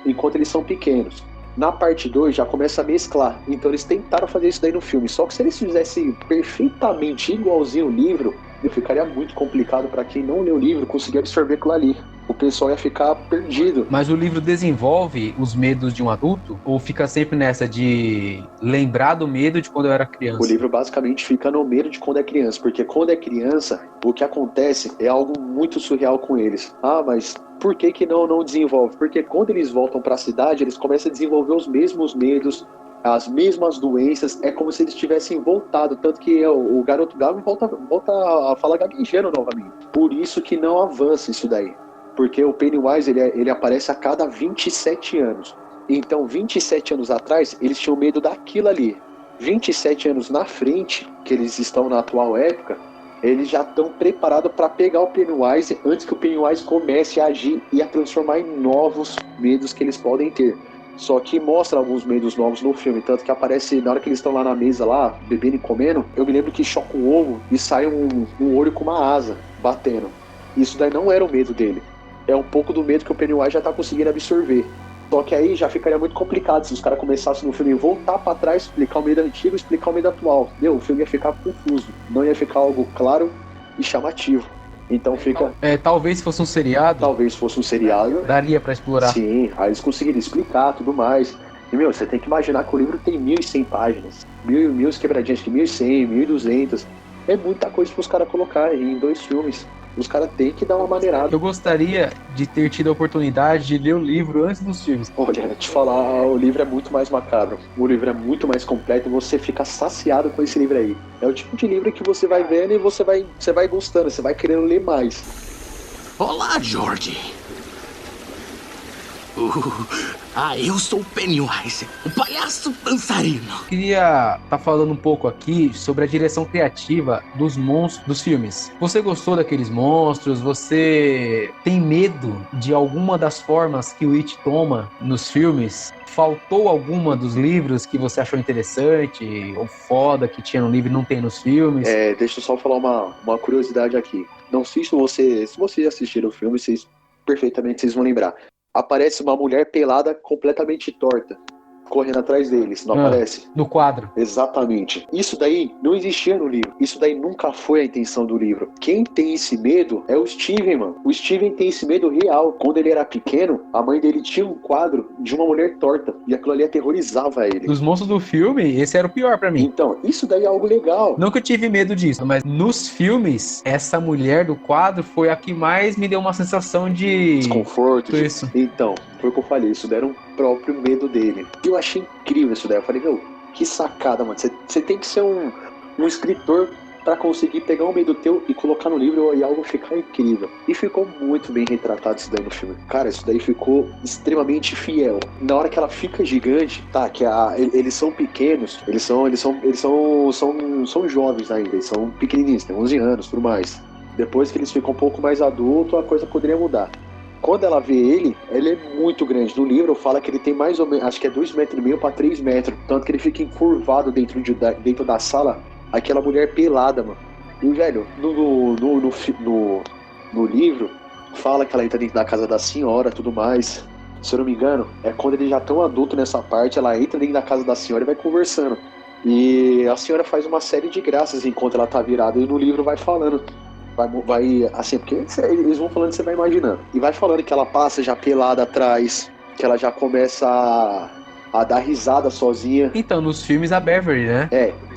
enquanto eles são pequenos. Na parte 2 já começa a mesclar. Então eles tentaram fazer isso daí no filme. Só que se eles fizessem perfeitamente igualzinho o livro, ficaria muito complicado para quem não leu o livro conseguir absorver aquilo ali. O pessoal ia ficar perdido. Mas o livro desenvolve os medos de um adulto? Ou fica sempre nessa de lembrar do medo de quando eu era criança? O livro basicamente fica no medo de quando é criança. Porque quando é criança, o que acontece é algo muito surreal com eles. Mas Por que não desenvolve? Porque quando eles voltam para a cidade, eles começam a desenvolver os mesmos medos, as mesmas doenças, é como se eles tivessem voltado, tanto que o garoto Gago volta a falar gaguejando novamente. Por isso que não avança isso daí. Porque o Pennywise, ele aparece a cada 27 anos. Então, 27 anos atrás, eles tinham medo daquilo ali. 27 anos na frente, que eles estão na atual época, eles já estão preparados para pegar o Pennywise antes que o Pennywise comece a agir e a transformar em novos medos que eles podem ter. Só que mostra alguns medos novos no filme, tanto que aparece, na hora que eles estão lá na mesa, lá, bebendo e comendo, eu me lembro que choca um ovo e sai um olho com uma asa batendo. Isso daí não era o medo dele. É um pouco do medo que o Pennywise já tá conseguindo absorver. Só que aí já ficaria muito complicado se os caras começassem no filme voltar pra trás, explicar o medo antigo e explicar o medo atual. O filme ia ficar confuso, não ia ficar algo claro e chamativo. Então fica... talvez fosse um seriado. Talvez fosse um seriado. Daria pra explorar. Sim, aí eles conseguiriam explicar tudo mais. E, você tem que imaginar que o livro tem 1.100 páginas. Mil quebradinhas de 1.100, 1.200. É muita coisa pros caras colocarem em 2 filmes. Os caras têm que dar uma maneirada. Eu gostaria de ter tido a oportunidade de ler o livro antes dos filmes. Olha, te falar, o livro é muito mais macabro. O livro é muito mais completo e você fica saciado com esse livro aí. É o tipo de livro que você vai vendo e você vai gostando, você vai querendo ler mais. Olá, George. Eu sou o Pennywise, o palhaço dançarino. Queria estar falando um pouco aqui sobre a direção criativa dos monstros dos filmes. Você gostou daqueles monstros? Você tem medo de alguma das formas que o It toma nos filmes? Faltou alguma dos livros que você achou interessante ou foda que tinha no livro e não tem nos filmes? Deixa eu só falar uma curiosidade aqui. Não sei se vocês assistiram o filme, perfeitamente vocês vão lembrar. Aparece uma mulher pelada completamente torta, correndo atrás deles, não aparece? No quadro. Exatamente. Isso daí não existia no livro. Isso daí nunca foi a intenção do livro. Quem tem esse medo é o Steven, mano. O Steven tem esse medo real. Quando ele era pequeno, a mãe dele tinha um quadro de uma mulher torta. E aquilo ali aterrorizava ele. Dos monstros do filme, esse era o pior pra mim. Então, isso daí é algo legal. Não que eu tive medo disso, mas nos filmes, essa mulher do quadro foi a que mais me deu uma sensação de... desconforto. Isso. Então, foi o que eu falei. Isso daí era um próprio medo dele. Eu achei incrível isso daí. Eu falei, que sacada, mano. Você tem que ser um escritor pra conseguir pegar um medo teu e colocar no livro e algo ficar incrível. E ficou muito bem retratado isso daí no filme. Cara, isso daí ficou extremamente fiel. Na hora que ela fica gigante, tá, que eles são pequenos, eles são jovens ainda, eles são pequenininhos, tem 11 anos, tudo mais. Depois que eles ficam um pouco mais adultos, a coisa poderia mudar. Quando ela vê ele é muito grande. No livro fala que ele tem mais ou menos, acho que é 2,5 metros para 3 metros. Tanto que ele fica encurvado dentro da sala, aquela mulher pelada, mano. E, velho, no livro, fala que ela entra dentro da casa da senhora, tudo mais. Se eu não me engano, é quando eles já estão adultos nessa parte, ela entra dentro da casa da senhora e vai conversando. E a senhora faz uma série de graças enquanto ela tá virada. E no livro vai falando... Vai assim, porque eles vão falando, você vai imaginando. E vai falando que ela passa já pelada atrás, que ela já começa a dar risada sozinha. Então, nos filmes a Beverly, né?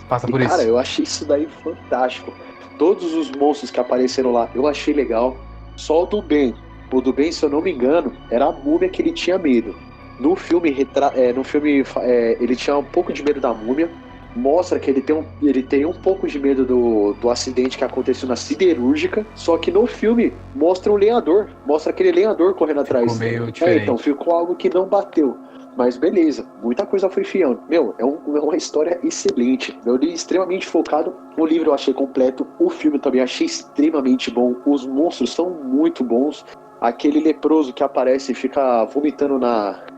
Passa por isso. Cara, eu achei isso daí fantástico. Todos os monstros que apareceram lá, eu achei legal. Só o do Ben. O do Ben, se eu não me engano, era a múmia que ele tinha medo. No filme, ele tinha um pouco de medo da múmia. Mostra que ele tem um pouco de medo do acidente que aconteceu na siderúrgica. Só que no filme mostra um lenhador. Mostra aquele lenhador correndo atrás. Ficou meio diferente. Então ficou algo que não bateu. Mas beleza, muita coisa foi fiel. É uma história excelente. Eu li extremamente focado. O livro eu achei completo. O filme também achei extremamente bom. Os monstros são muito bons. Aquele leproso que aparece e fica vomitando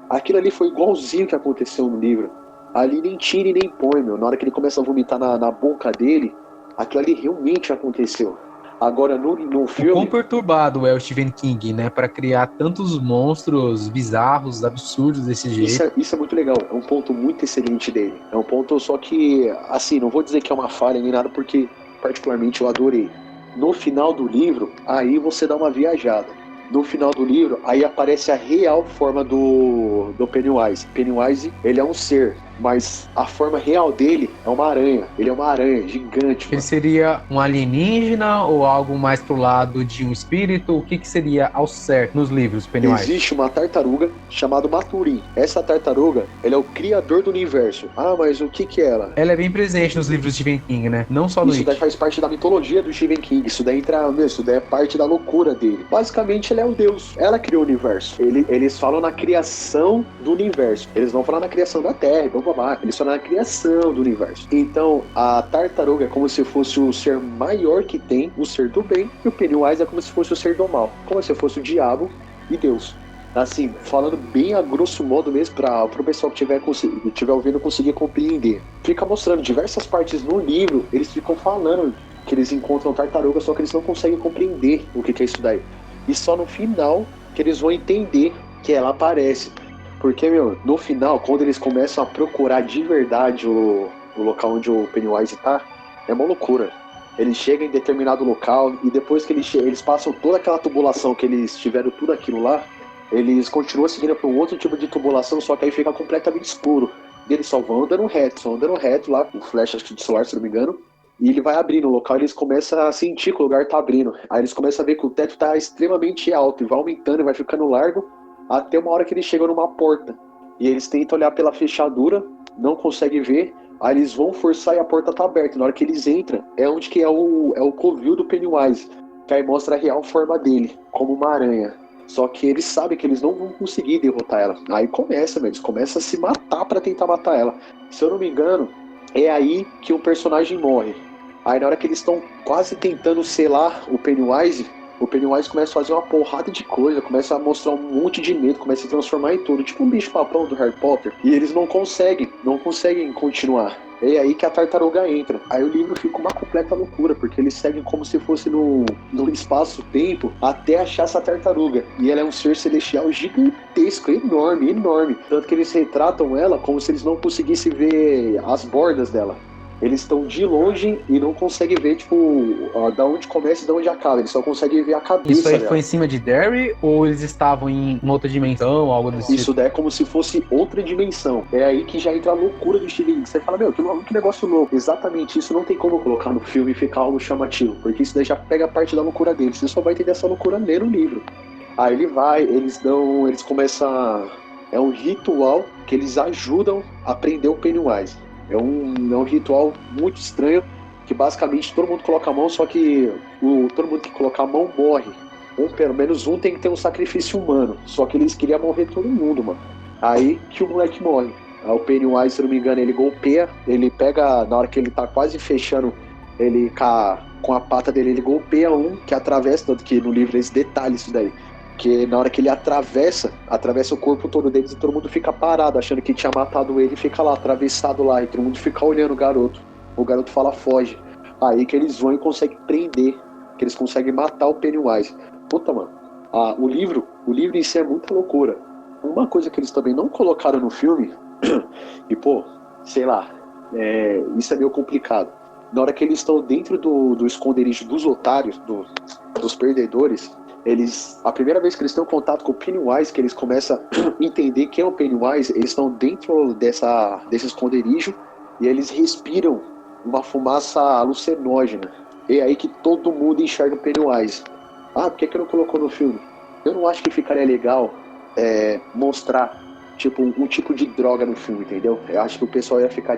aquilo ali foi igualzinho que aconteceu no livro. Ali nem tira e nem põe, Na hora que ele começa a vomitar na boca dele, aquilo ali realmente aconteceu. Agora, no filme... O quão perturbado é o Stephen King, né? Pra criar tantos monstros bizarros, absurdos desse jeito. Isso é muito legal. É um ponto muito excelente dele. É um ponto só que, assim, não vou dizer que é uma falha nem nada, porque particularmente eu adorei. No final do livro, aí você dá uma viajada. No final do livro, aí aparece a real forma do Pennywise. Pennywise, ele é um ser mas a forma real dele é uma aranha. Ele é uma aranha gigante, Ele mano. seria um alienígena ou algo mais pro lado de um espírito? O que seria ao certo nos livros, Pennywise? Existe uma tartaruga chamada Maturin. Essa tartaruga, ela é o criador do universo. Ah, mas o que é ela? Ela é bem presente nos livros de Stephen King, né? Não só no Isso daí It. faz parte da mitologia do Stephen King. Isso daí isso daí é parte da loucura dele. Basicamente, ele é o Deus. Ela criou o universo. Eles falam na criação do universo. Eles não falam na criação da Terra, blá, blá, blá. Eles falam na criação do universo. Então, a tartaruga é como se fosse o ser maior que tem, o ser do bem, e o Pennywise é como se fosse o ser do mal. Como se fosse o diabo e Deus. Assim, falando bem a grosso modo mesmo, para o pessoal que estiver ouvindo conseguir compreender. Fica mostrando diversas partes no livro, eles ficam falando que eles encontram tartaruga, só que eles não conseguem compreender o que é isso daí. E só no final que eles vão entender que ela aparece. Porque, no final, quando eles começam a procurar de verdade o local onde o Pennywise tá, é uma loucura. Eles chegam em determinado local e depois que eles passam toda aquela tubulação que eles tiveram tudo aquilo lá, eles continuam seguindo para um outro tipo de tubulação, só que aí fica completamente escuro. E eles só vão andando reto lá, com flecha de celular, se não me engano, e ele vai abrindo o local, eles começam a sentir que o lugar tá abrindo. Aí eles começam a ver que o teto tá extremamente alto, e vai aumentando, e vai ficando largo, até uma hora que eles chegam numa porta. E eles tentam olhar pela fechadura, não conseguem ver, aí eles vão forçar e a porta tá aberta. Na hora que eles entram, é onde que é o covil do Pennywise, que aí mostra a real forma dele, como uma aranha. Só que eles sabem que eles não vão conseguir derrotar ela. Aí eles começam a se matar pra tentar matar ela. Se eu não me engano, é aí que o personagem morre. Aí na hora que eles estão quase tentando selar o Pennywise começa a fazer uma porrada de coisa, começa a mostrar um monte de medo, começa a se transformar em tudo, tipo um bicho-papão do Harry Potter. E eles não conseguem continuar. É aí que a tartaruga entra. Aí o livro fica uma completa loucura, porque eles seguem como se fosse no espaço-tempo até achar essa tartaruga. E ela é um ser celestial gigantesco, enorme. Tanto que eles retratam ela como se eles não conseguissem ver as bordas dela. Eles estão de longe e não conseguem ver, da onde começa e da onde acaba. Eles só conseguem ver a cabeça. Isso aí dela. foi em cima de Derry ou eles estavam em uma outra dimensão, algo desse Isso daí é como se fosse outra dimensão. É aí que já entra a loucura do Stephen King. Você fala, que negócio louco. Exatamente isso não tem como colocar no filme e ficar algo chamativo, porque isso daí já pega a parte da loucura deles. Você só vai entender essa loucura lendo o livro. Aí eles começam. É um ritual que eles ajudam a prender o Pennywise. É um ritual muito estranho, que basicamente todo mundo coloca a mão, só que todo mundo que colocar a mão morre. Pelo menos um tem que ter um sacrifício humano. Só que eles queriam morrer todo mundo, mano. Aí que o moleque morre. Aí o Pennywise, se não me engano, ele golpeia, ele pega, na hora que ele tá quase fechando, ele com a pata dele, ele golpeia um que atravessa, tanto que no livro eles detalham isso daí. Que na hora que ele atravessa o corpo todo deles e todo mundo fica parado, achando que tinha matado ele, e fica lá, atravessado lá, e todo mundo fica olhando o garoto. O garoto fala, foge. Aí que eles vão e conseguem prender, que eles conseguem matar o Pennywise. Puta, mano, o livro em si é muita loucura. Uma coisa que eles também não colocaram no filme, e sei lá, isso é meio complicado. Na hora que eles estão dentro do esconderijo dos otários, dos perdedores, a primeira vez que eles têm contato com o Pennywise, que eles começam a entender quem é o Pennywise, eles estão dentro desse esconderijo e eles respiram uma fumaça alucinógena. É aí que todo mundo enxerga o Pennywise. Por que não colocou no filme? Eu não acho que ficaria legal mostrar um tipo de droga no filme, entendeu? Eu acho que o pessoal ia ficar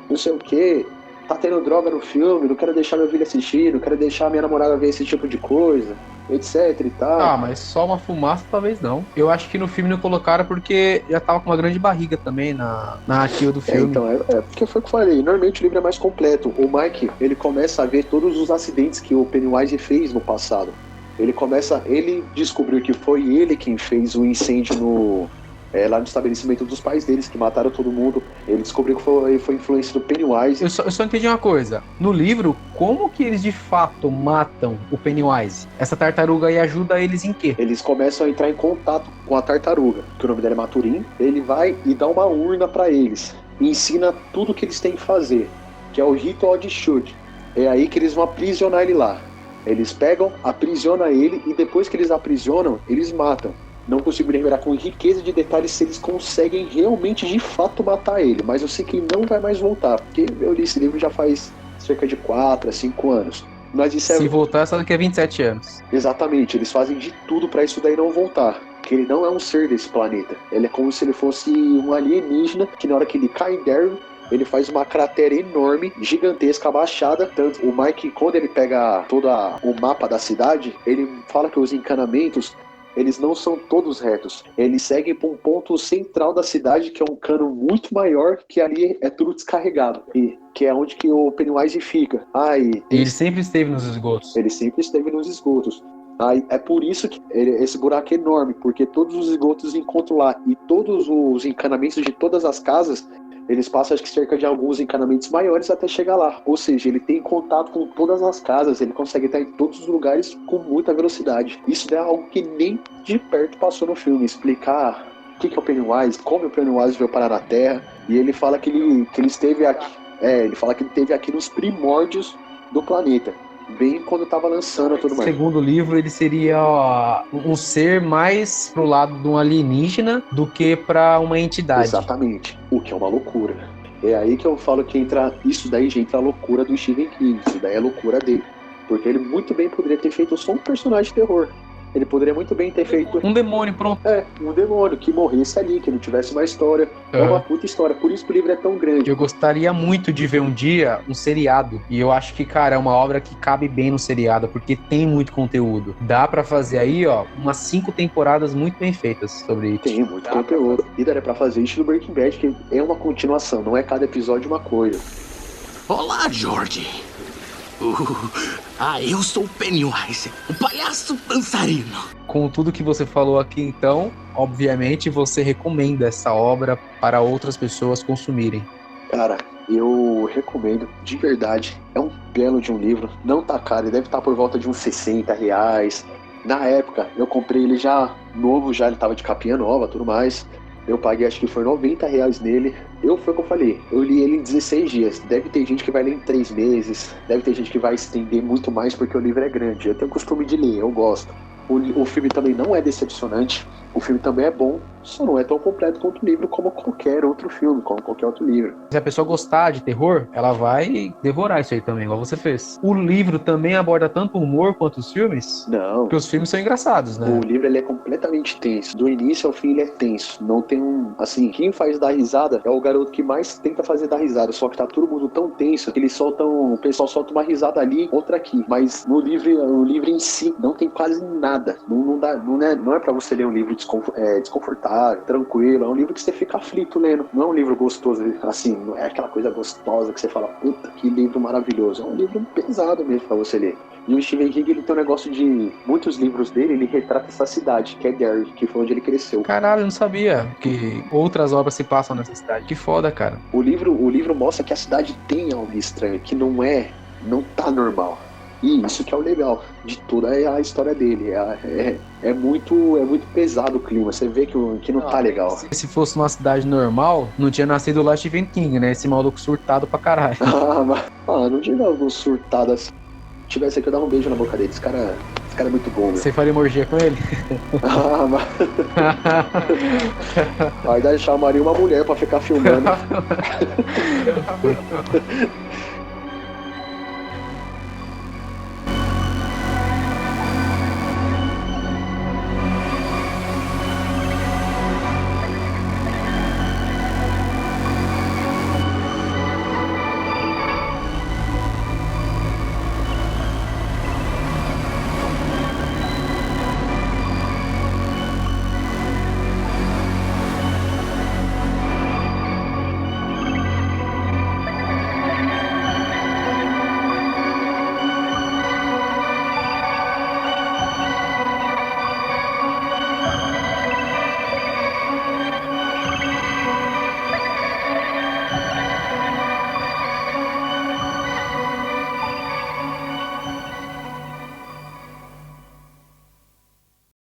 não sei o que, tá tendo droga no filme, não quero deixar meu filho assistir, não quero deixar minha namorada ver esse tipo de coisa, etc e tal. Mas só uma fumaça talvez não. Eu acho que no filme não colocaram porque já tava com uma grande barriga também na narrativa do filme. Então, porque foi o que eu falei, normalmente o livro é mais completo. O Mike, ele começa a ver todos os acidentes que o Pennywise fez no passado. Ele descobriu que foi ele quem fez o incêndio lá no estabelecimento dos pais deles, que mataram todo mundo. Ele descobriu que foi influência do Pennywise. Eu só entendi uma coisa. No livro, como que eles de fato matam o Pennywise? Essa tartaruga aí ajuda eles em quê? Eles começam a entrar em contato com a tartaruga, que o nome dela é Maturin. Ele vai e dá uma urna pra eles. E ensina tudo que eles têm que fazer, que é o ritual de Shud. É aí que eles vão aprisionar ele lá. Eles pegam, aprisionam ele e depois que eles aprisionam, eles matam. Não consigo me lembrar com riqueza de detalhes se eles conseguem realmente, de fato, matar ele. Mas eu sei que ele não vai mais voltar, porque eu li esse livro já faz cerca de 4 a 5 anos. Mas isso Se voltar, é só daqui a 27 anos. Exatamente, eles fazem de tudo pra isso daí não voltar. Que ele não é um ser desse planeta. Ele é como se ele fosse um alienígena, que na hora que ele cai em Daryl, ele faz uma cratera enorme, gigantesca, abaixada. Tanto o Mike, quando ele pega todo o mapa da cidade, ele fala que os encanamentos, eles não são todos retos. Eles seguem para um ponto central da cidade, que é um cano muito maior, que ali é tudo descarregado. E que é onde que o Pennywise fica. E ele sempre esteve nos esgotos. Ele sempre esteve nos esgotos. É por isso que esse buraco é enorme, porque todos os esgotos encontram lá. E todos os encanamentos de todas as casas, eles passam acho que cerca de alguns encanamentos maiores até chegar lá. Ou seja, ele tem contato com todas as casas, ele consegue estar em todos os lugares com muita velocidade. Isso é algo que nem de perto passou no filme. Explicar o que é o Pennywise, como o Pennywise veio parar na Terra. E ele fala que ele esteve aqui. Ele fala que ele esteve aqui nos primórdios do planeta. Bem quando estava lançando tudo mais. Segundo o livro, ele seria um ser mais pro lado de um alienígena do que para uma entidade. Exatamente. O que é uma loucura. É aí que eu falo que entra. Isso daí já entra a loucura do Stephen King. Isso daí é a loucura dele. Porque ele muito bem poderia ter feito só um personagem de terror. Ele poderia muito bem ter feito um demônio, pronto. Um demônio que morresse ali, que não tivesse uma história. É uma puta história, por isso que o livro é tão grande. Eu gostaria muito de ver um dia um seriado. E eu acho que, cara, é uma obra que cabe bem no seriado, porque tem muito conteúdo. Dá pra fazer aí, umas 5 temporadas muito bem feitas sobre isso. Tem muito conteúdo. E daria pra fazer isso no Breaking Bad, que é uma continuação, não é cada episódio uma coisa. Olá, George. Eu sou o Pennywise, o palhaço dançarino. Com tudo que você falou aqui, então, obviamente você recomenda essa obra para outras pessoas consumirem. Cara, eu recomendo, de verdade. É um belo de um livro. Não tá caro, ele deve estar por volta de uns R$60. Na época, eu comprei ele já novo, ele tava de capinha nova, tudo mais. Eu paguei, acho que foi R$90 nele. Foi o que eu falei, eu li ele em 16 dias. Deve ter gente que vai ler em 3 meses. Deve ter gente que vai estender muito mais porque o livro é grande. Eu tenho o costume de ler, eu gosto. O filme também não é decepcionante. O filme também é bom, só não é tão completo quanto o livro, como qualquer outro filme, como qualquer outro livro. Se a pessoa gostar de terror, ela vai devorar isso aí também, igual você fez. O livro também aborda tanto o humor quanto os filmes? Não. Porque os filmes são engraçados, né? O livro ele é completamente tenso. Do início ao fim ele é tenso. Não tem assim, quem faz dar risada é o garoto que mais tenta fazer dar risada. Só que tá todo mundo tão tenso que o pessoal solta uma risada ali, outra aqui. Mas o livro em si não tem quase nada. Não é pra você ler um livro desconfortável, tranquilo. É um livro que você fica aflito lendo. Não é um livro gostoso, assim, não é aquela coisa gostosa que você fala, puta, que livro maravilhoso. É um livro pesado mesmo pra você ler. E o Stephen King, ele tem um negócio de... Muitos livros dele, ele retrata essa cidade, que é Derry, que foi onde ele cresceu. Caralho, eu não sabia que outras obras se passam nessa cidade. Que foda, cara. O livro mostra que a cidade tem algo estranho, que não tá normal. E isso que é o legal de toda a história dele. É muito pesado o clima. Você vê que não tá legal. Se fosse uma cidade normal, não tinha nascido lá Stephen King, né? Esse maluco surtado pra caralho. Não diga algo surtado assim. Se tivesse aqui, eu dava um beijo na boca dele. Esse cara é muito bom, meu. Você faria uma orgia com ele? Aí daí chamaria uma mulher pra ficar filmando.